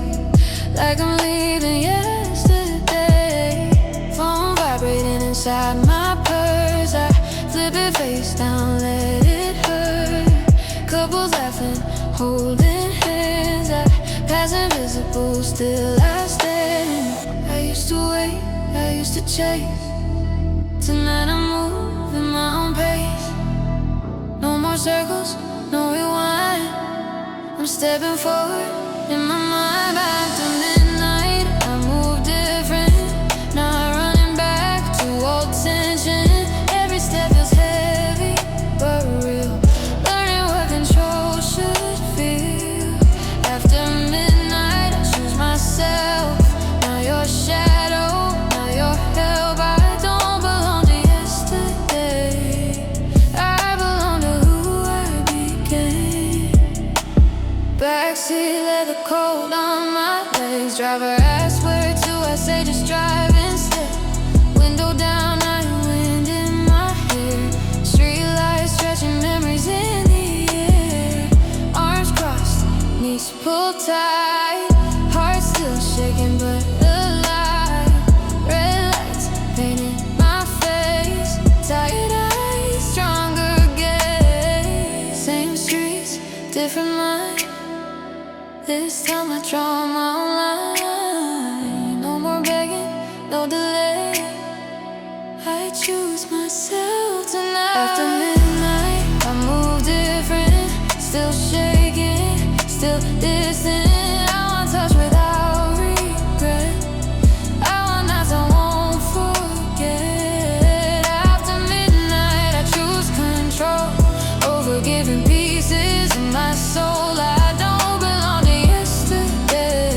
like I'm leaving yesterday. Phone vibrating inside my purse, I flip it face down, let it hurt. Couples laughing, holding hands, I pass invisible, still I stand. I used to wait, I used to chase. Tonight I'm moving my own pace. No more circles, no rewind. I'm stepping forward in my mind. Back to midnight, I move different. Not running back to old tension. Every step feels heavy, but real. Learning what control should feel. After midnight, I choose myself. Now your shadow, now your help. I don't belong to yesterday, I belong to who I became. Backseat leather cold on my legs. Driver asks where to, I say just drive instead. Window down, night wind in my hair. Street lights stretching memories in the air. Arms crossed, knees pulled tight. Heart still shaking but alive. Red lights painting my face. Tired eyes, strong This time I draw my line. No more begging, no delay. I choose myself tonight. After midnight, I move different. Still shaking, still distant. I want touch without regret. I want nights I won't forget. After midnight, I choose control over giving pieces of my soul. I don't belong to yesterday.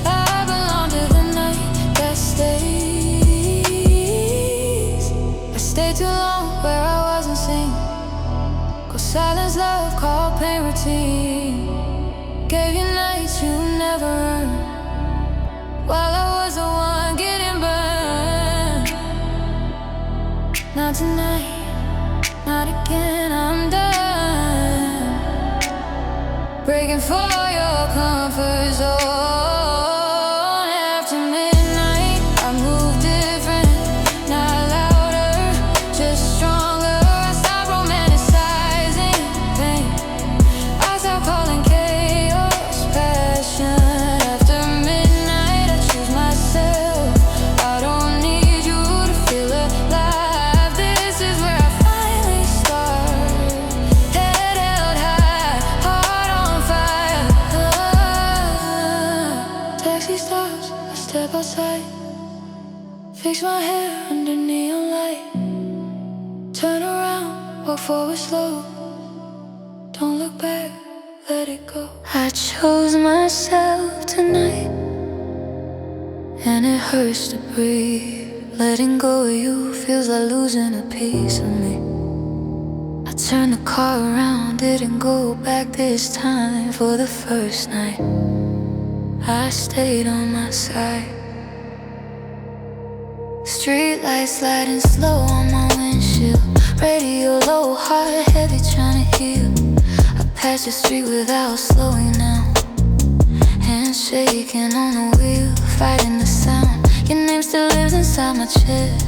I belong to the night that stays. I stayed too long where I wasn't seen. Cause silence, love, called pain routine. Gave you nights you never earned, while I was the one getting burned. Not tonight, not again, I'm done. Breaking for your comfort zone. After midnight, I move different. Not louder, just stronger. I stop romanticizing pain. I stop calling chaos passion. After midnight, I choose myself. I don't need you to feel alive. This is where I finally start. Head held high, heart on fire. Taxi stops, I step outside. Fix my hair under neon light. Turn around, walk forward slow. Don't look back, let it go. I chose myself tonight, and it hurts to breathe. Letting go of you feels like losing a piece of me. I turned the car around, didn't go back this time. For the first night, I stayed on my side. Street lights sliding slow on my windshield. Radio low, heart heavy, trying to heal. I passed the street without slowing down. Hands shaking on the wheel, fighting the sound. Your name still lives inside my chest,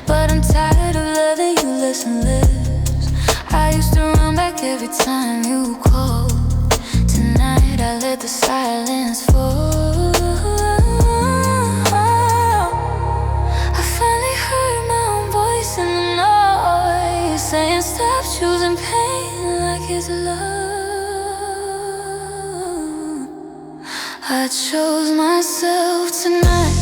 but I'm tired of loving you less and less. I used to run back every time you called. Tonight I let the silence fall. I finally heard my own voice in the noise, saying stop choosing pain like it's love. I chose myself tonight,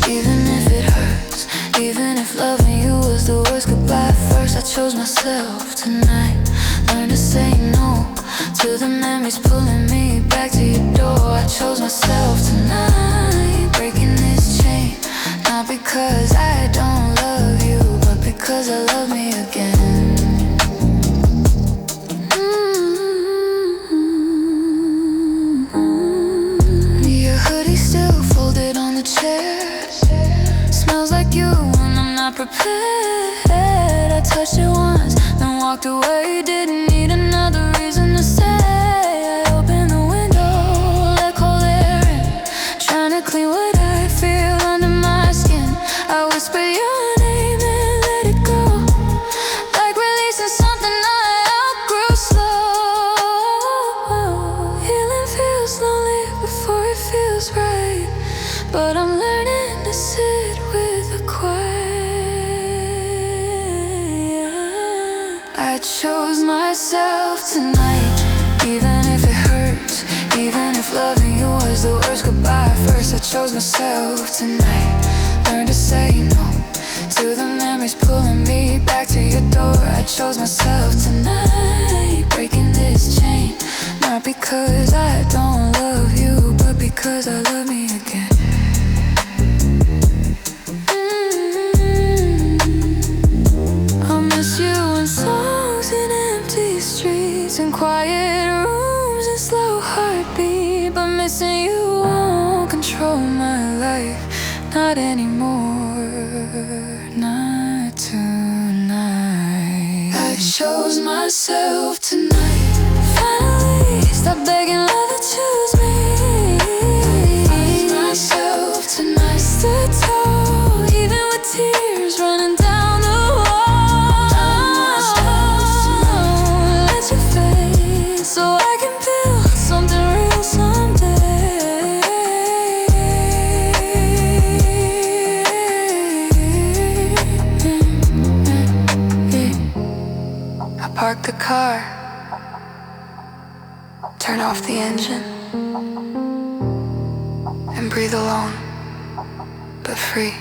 even if it hurts, even if loving you was the worst. Goodbye first, I chose myself tonight. Learn to say no to the memories pulling me back to your door. I chose myself tonight, breaking this chain. Not because I don't love you, but because I love me again. Your hoodie still folded on the chair. Smells like you when I'm not prepared. I touched it once, then walked away. Didn't need another reason to stay. I opened the window, let cold air in, trying to clean what I feel under my skin. I whisper your name and let it go, like releasing something I outgrew slow. Healing feels lonely before it feels right, but I'm learning to sit with the quiet. I chose myself tonight, even if it hurts, even if loving you was the worst. Goodbye first, I chose myself tonight. Learn to say no to the memories pulling me back to your door. I chose myself tonight, breaking this chain. Not because I don't love you, but because I love me again. I'll miss you in songs and empty streets and quiet rooms and slow heartbeat. But missing you won't control my life, not anymore, not tonight. I chose myself tonight. Finally, stop begging love to choose me. I chose myself tonight. Stood tall, even with tears running down the wall. Let your face so I can build something real someday. breathe alone, but free.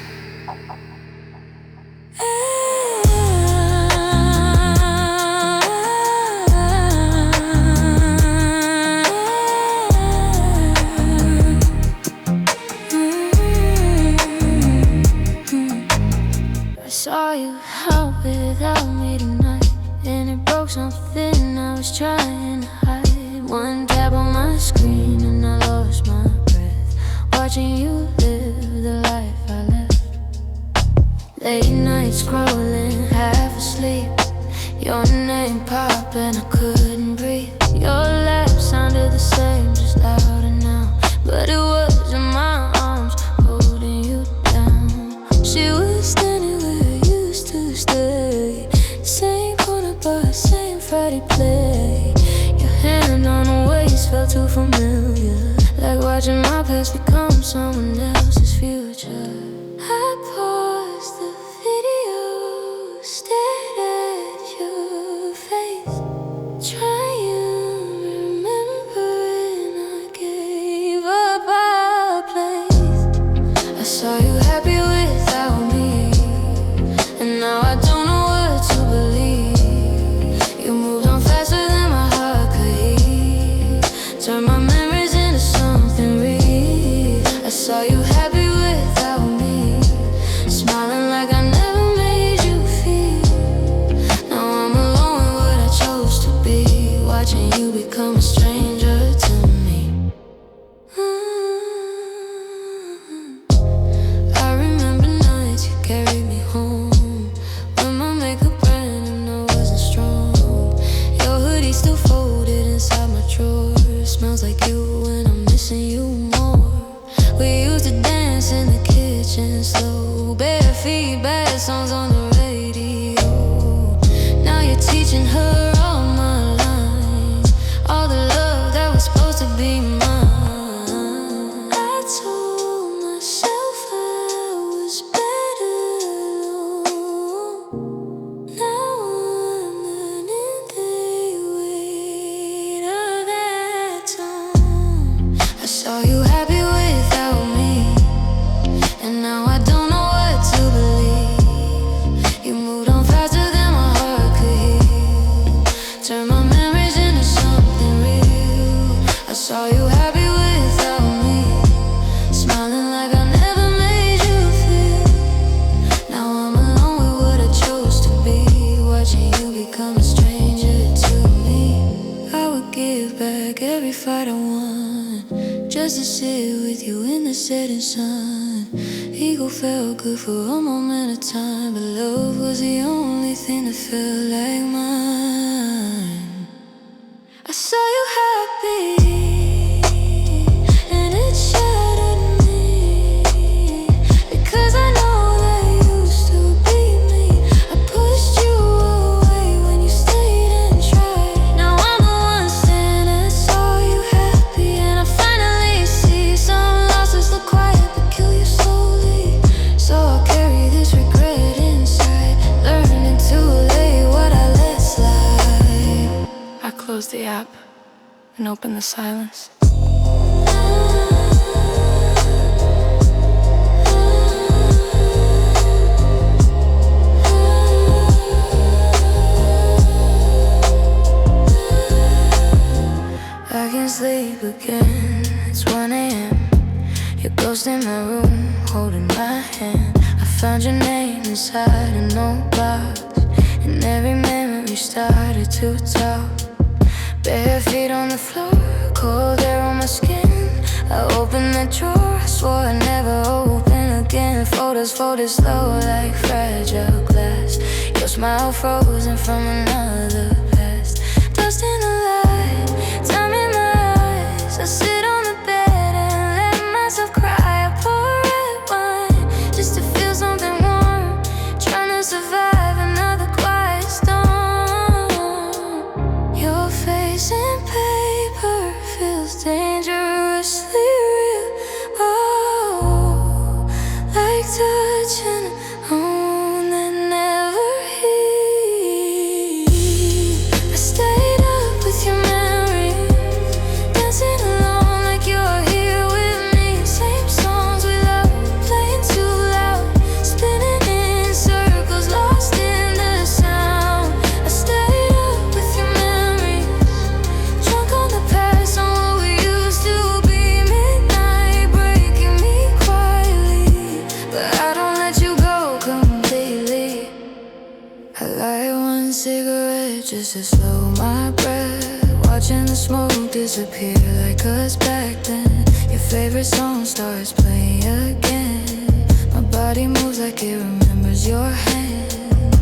I saw you out without me tonight, and it broke something I was trying to hide. One tap on my screen and I lost my breath, watching you live the life I left. Late nights scrolling, half asleep. Your name popped and I couldn't breathe. Your laugh sounded the same, just louder now, but it was in my arms holding you down. She was standing where I used to stay, same corner bar, same Friday play. Your hand on her waist felt too familiar, like watching my past become someone else's future. I paused the video, stared at your face, trying to remember, and I gave up our place. I saw you happy without me, and now I don't know what to believe. You moved on faster than my heart could heal, turned my memories into something real. I saw you happy without me, smiling like I never made you feel. Now I'm alone with what I chose to be, watching you become a stranger to me. I remember nights you carried me home, when my makeup ran and I wasn't strong. Your hoodie still folded inside my drawer, smells like you when I'm missing you more. We used to dance in the kitchen slow, bare feet, bad songs on the radio. Now you're teaching her all my lines, all the love that was supposed to be mine. I told myself I was better alone. Now I'm learning they wait all that time. I saw you happy without me, and now I don't know what to believe. You moved on faster than my heart could heal, turned my memories into something real. I saw you happy without me, smiling like I never made you feel. Now I'm alone with what I chose to be, watching you become a stranger to me. I would give back every fight I won, just to sit with you in the setting sun. Ego felt good for a moment of time, but love was the only thing that felt like mine. I saw you happy, and it shattered me, because I know that you still beat me. I pushed you away when you stayed and tried. Now I'm the one standing, saw you happy, and I finally see some losses look quiet but kill you slowly. So I'll carry this regret inside, learning too late what I let slide. I closed the app and opened the silence. I can't sleep again, it's 1 a.m. Your ghost in my room, holding my hand. I found your name inside a note box, and every memory started to talk. Bare feet on the floor, cold air on my skin. I opened the drawer, I swore I'd never open again. Photos folded slow like fragile glass, your smile frozen from another past. Dust in the light, time in my eyes. I sit on the bed and let myself cry. I pour red wine just to feel something warm, trying to survive another quiet storm. Your face in paper feels dangerously real. Oh, like touching a wound that never healed. I stayed up with your memory, dancing alone like you're here with me. Same song just to slow my breath, watching the smoke disappear like us back then. Your favorite song starts playing again. My body moves like it remembers your hand.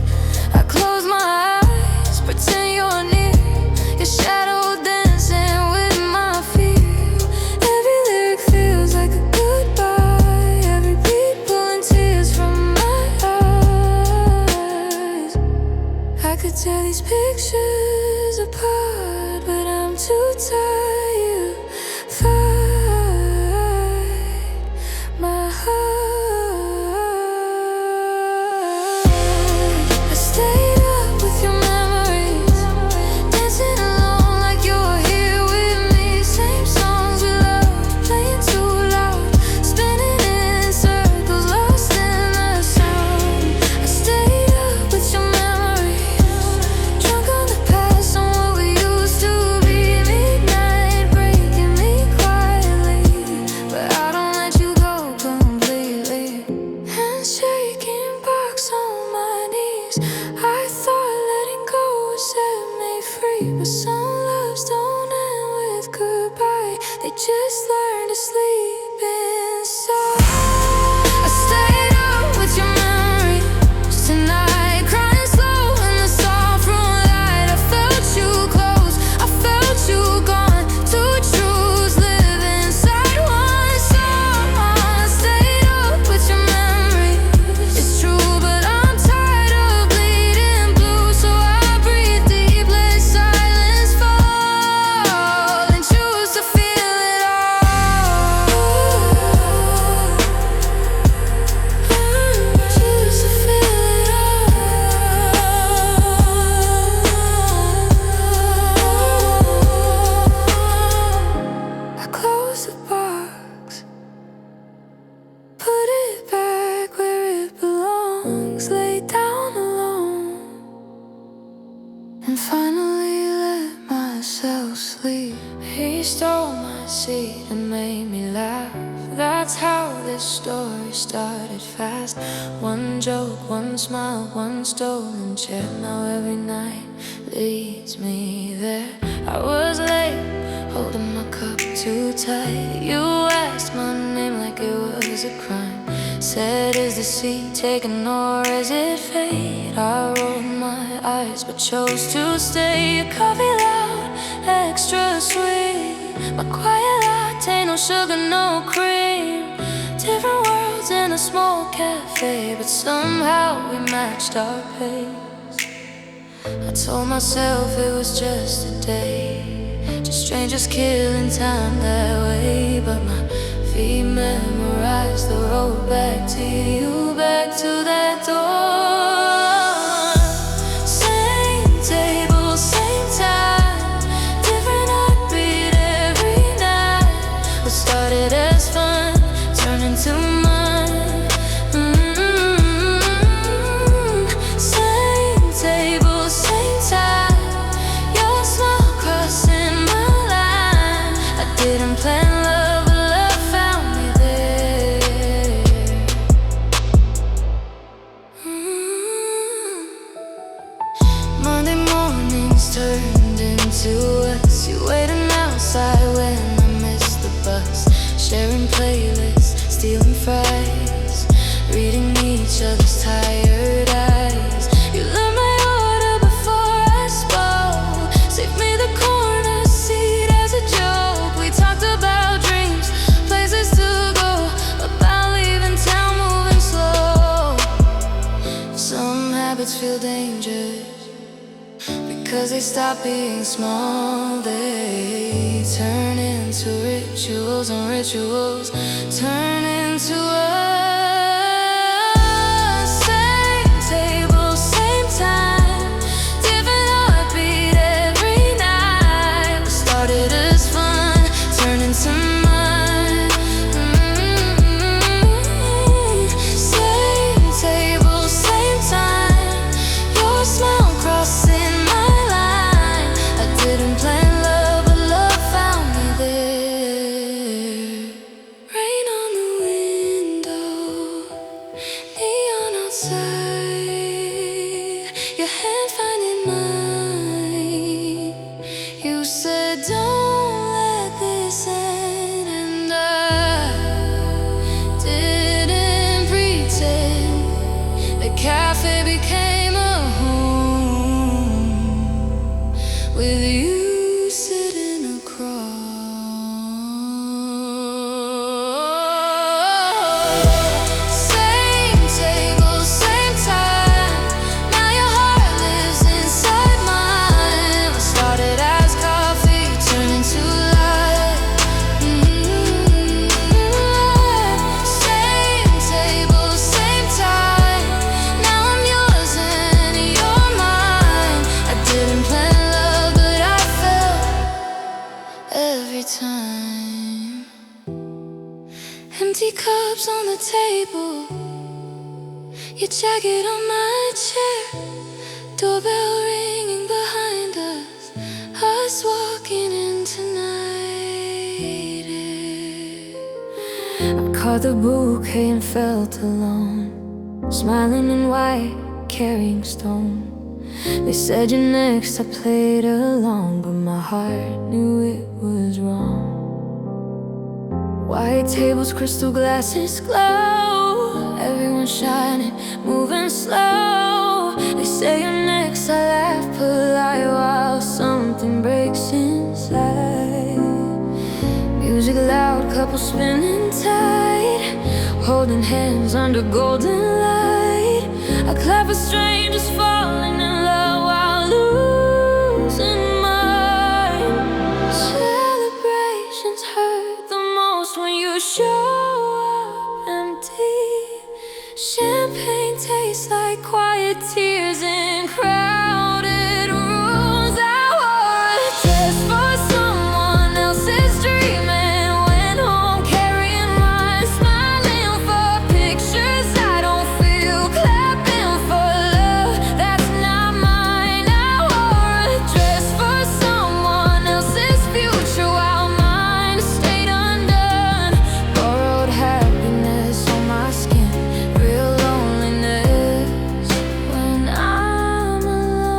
I close my eyes, pretend you're near, your shadow dancing with my fear. Every lyric feels like a goodbye, every beat pulling tears from my eyes. I could tear these pictures apart, but I'm too tired to fight my heart. I stayed up with your memories, dancing alone like you're here with me. Same songs we love, playing too loud, spinning in circles, lost in the sound. I stayed up with your memories, drunk on the past, on what we used to be. Midnight breaking me quietly, but I don't let you go completely. Handshaking, box on my knees, I thought letting go would set me free. But some loves don't end with goodbye, they just learn to sleep inside. I stayed up with your memories tonight, crying slow in the soft room light. I felt you close, I felt you gone. Two truths live inside one song. I stayed up with your memories, it's true, but I'm tired of bleeding blue. So I breathe deep, let silence fall, and choose to feel it all. Choose to feel it all. I close the box, put it back where it belongs, lay down alone, and finally let myself sleep. He stole my seat and made me laugh. That's how this story started fast. One joke, one smile, one stolen chair. Now every night leads me there. I was late, holding my cup too tight. You asked my name like it was a crime. Said, is the seat taken or is it fate? I rolled my eyes but chose to stay. Your coffee loud, extra sweet. My quiet latte, no sugar, no cream. Different worlds in a small cafe, but somehow we matched our pace. I told myself it was just a day, just strangers killing time that way. But my feet memorized the road back to you, back to that door. Same table, same time, different heartbeat every night. What started as fun turned into mine. Same table, same time, your smile crossing my line. I didn't plan love, but love found me there. Monday mornings turned into us. You waiting outside when I missed the bus, sharing playlists, stealing fries, reading each other's tired eyes. You learned my order before I spoke, saved me the corner seat as a joke. We talked about dreams, places to go, about leaving town moving slow. Some habits feel dangerous because they stop being small. They turn into rituals, and rituals turn into us. Same table, same time, different heartbeat every night. What started as fun turned into mine. Same table, same time, your smile crossing my line. I didn't plan love, but love found me there. Rain on the window, cafe became a home with you sitting across. Same table, same time. Now your heart lives inside mine. What started as coffee turned into light. Same table, same time. Now I'm yours and you're mine. I didn't plan love, but I felt every time. Empty cups on the table, your jacket on my chair, doorbell ringing behind us, us walking into night air. I caught the bouquet and felt alone, smiling in white, carrying stone. They said you're next, I played along, but my heart knew it was wrong. White tables, crystal glasses glow, everyone shining, moving slow. They say you're next, I laugh polite while something breaks inside. Music loud, couple spinning tight, holding hands under golden light. I clap for strangers falling in love while losing mine. Celebrations hurt the most when you show up empty. Champagne tastes like quiet tears in crowded rooms. I wore a dress for someone else's dream and went home carrying mine, smiling for pictures I don't feel, clapping for love that's not mine. I wore a dress for someone else's future while mine stayed undone. Borrowed happiness on my skin, real loneliness when I'm alone.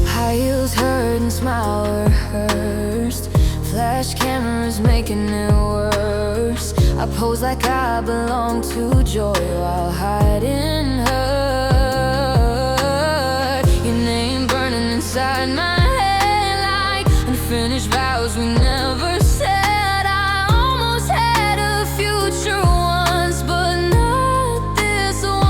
High heels hurt and smile rehearsed, flash cameras making it worse. I pose like I belong to joy while hiding hurt. Your name burning inside my head like unfinished vows we never said. I almost had a future once, but not this one.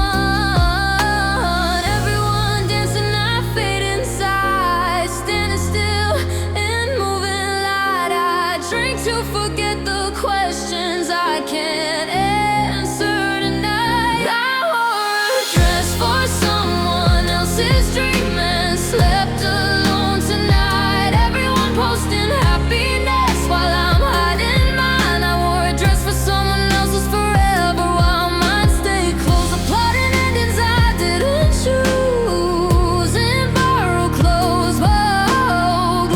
Everyone dancing, I fade inside, standing still in moving light. I drink to forget the questions I can't answer tonight. I wore a dress for someone else's dream and slept alone tonight. Everyone posting happiness while I'm hiding mine. I wore a dress for someone else's forever while mine stayed closed. Applauding endings I didn't choose and borrowed clothes, whoa,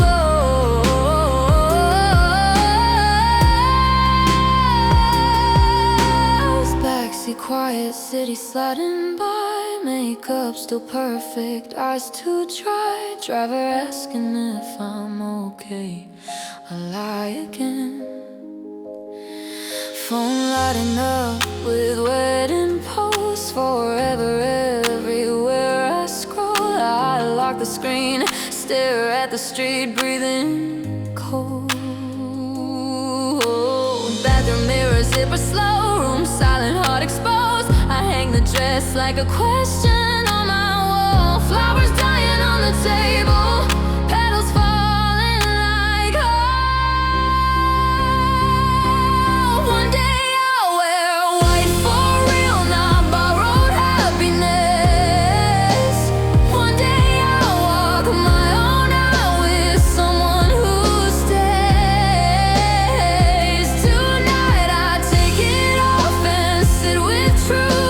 glows. Backseat quiet, city sliding by, makeup still perfect, eyes too dry. Driver asking if I'm okay, I lie again. Phone lighting up with wedding posts, forever everywhere I scroll. I lock the screen, stare at the street, breathing cold. Bathroom mirrors, zipper slow, room silent, heart exposed. I hang the dress like a question on my wall. Flowers dying on the table, petals falling like oh. One day I'll wear white for real, not borrowed happiness. One day I'll walk my own out with someone who stays. Tonight I take it off and sit with truth,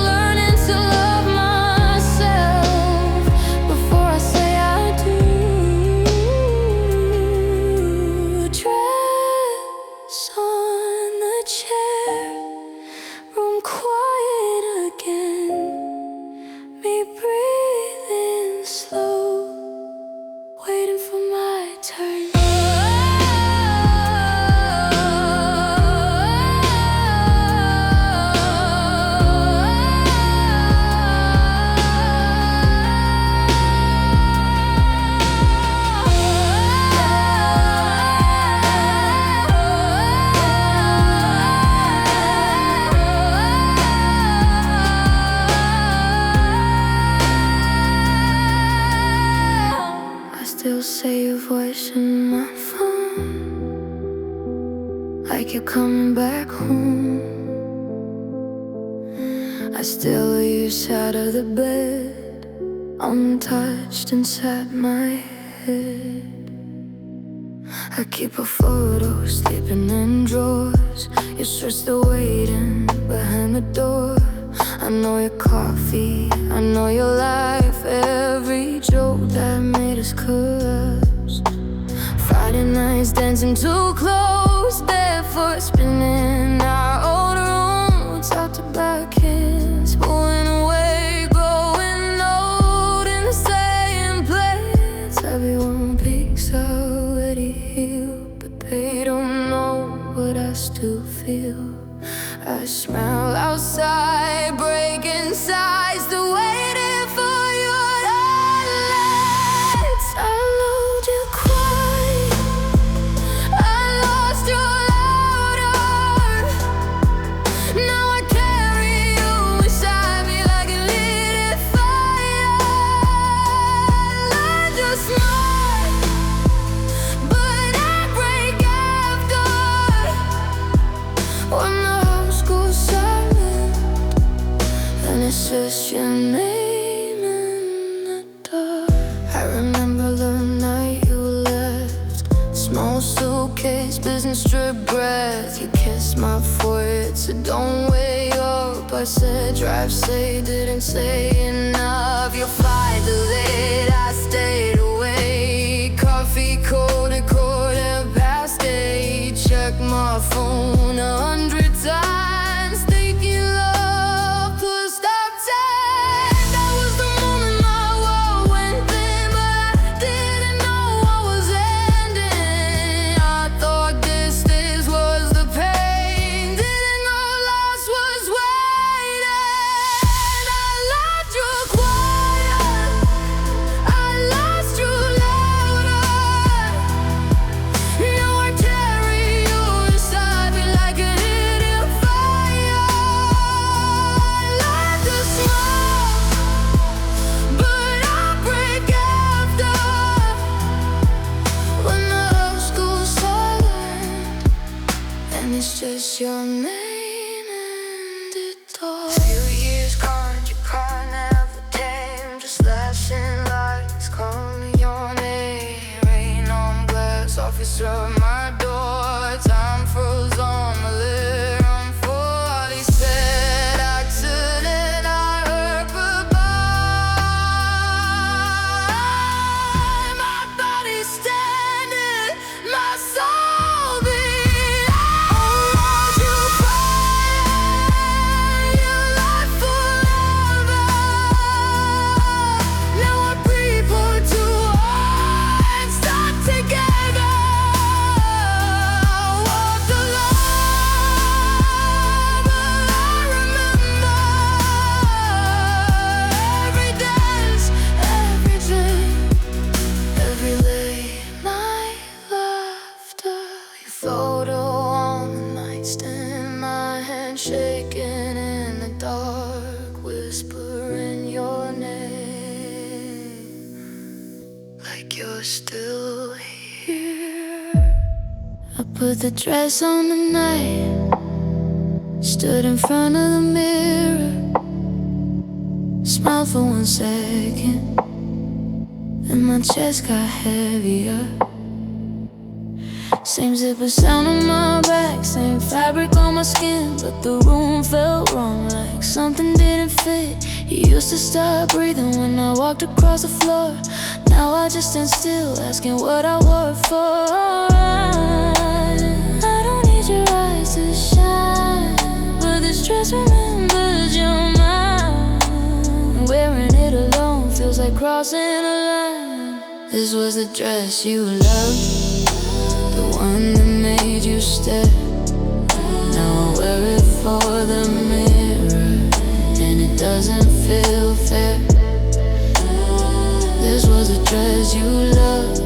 learning to love myself before I say I do. Dress on the chair, room quiet again, me breathing slow, waiting for my turn. voice in my phone, like you're coming back home. I still lay your side of the bed, untouched inside my head. I keep a photo sleeping in drawers. Your shirt still waiting behind the door. I know your coffee, I know your life. Every joke that made us collapse. Friday nights dancing too close, barefoot spinning our old rooms. Out to back hands, pulling away, growing old in the same place. Everyone peeks already healed, but they don't know what I still feel. I smell outside, breaking sides, still waiting for your lights. I loved you quiet, I lost your louder. Now I carry you inside me like a lit fire. Learned to smile, but I break after. When the house goes silent, and it's just your name in the dark. I remember the night you left, small suitcase, business trip breath. You kissed my forehead, said don't wake up. I said drive safe, didn't say enough. Your flight delayed, I stayed awake. Coffee cold at 8:15. Check my phone 100 times, thinking love put stop time. That was the moment my world went thin, but I didn't know what was ending. I thought distance was the pain, didn't know loss was waiting. I loved you quiet, I lost you louder. Now I carry you inside me like an idiot fire. Learned to smile, but I break after. When the house goes silent, and it's just your name in the dark. Few years gone, your car never came. Just flashing lights, calling your name. Rain on glass, officer at my door. Time froze on the living room floor. He said accident, I heard goodbye. My body standing, my soul beat. Around you crying, your life forever. Now I breathe for 2 hearts stuck together. Walked alone, but I remember every dance, every dream, every late night laughter. Your photo on the nightstand, my hand shaking in the dark, whispering your name, like you're still here. I put the dress on tonight, stood in front of the mirror, smiled for 1 second, and my chest got heavier. Same zipper sound on my back, same fabric on my skin, but the room felt wrong, like something didn't fit. You used to stop breathing when I walked across the floor. Now I just stand still, asking what I wore for. I don't need your eyes to shine, but this dress remembers your mind. Wearing it alone feels like crossing a line. This was the dress you loved, the one that made you stare. Now I wear it for the mirror, and it doesn't feel fair. This was the dress you loved,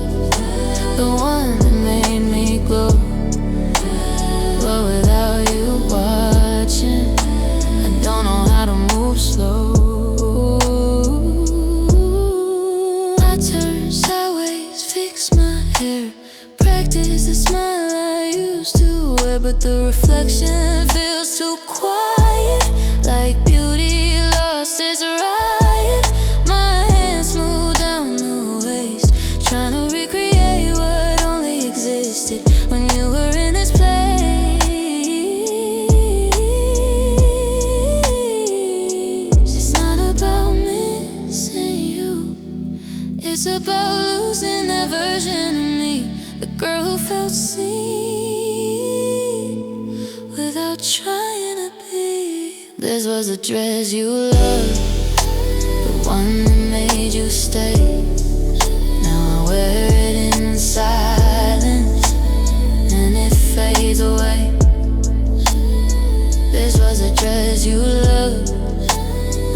the one that made me glow. But without you watching, I don't know how to move slow. I turn sideways, fix my hair. Practice the smile I used to wear, but the reflection feels too quiet. Like beauty lost its riot. My hands move down the waist, trying to recreate what only existed when you were in this place. It's not about missing you, it's about losing that version of me, the girl who felt seen without trying to be. This was the dress you loved, the one that made you stay. Now I wear it in silence, and it fades away. This was the dress you loved,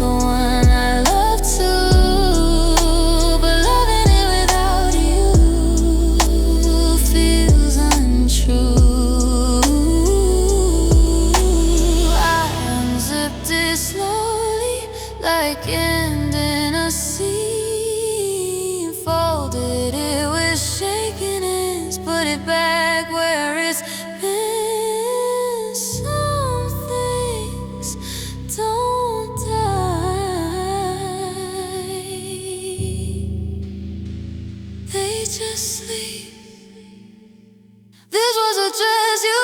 the one I love too. But loving it without you feels untrue. I unzipped it slowly, like ending a scene. Folded it with shaking hands, put it back where it's been. Some things don't die, they just sleep. This was a dress you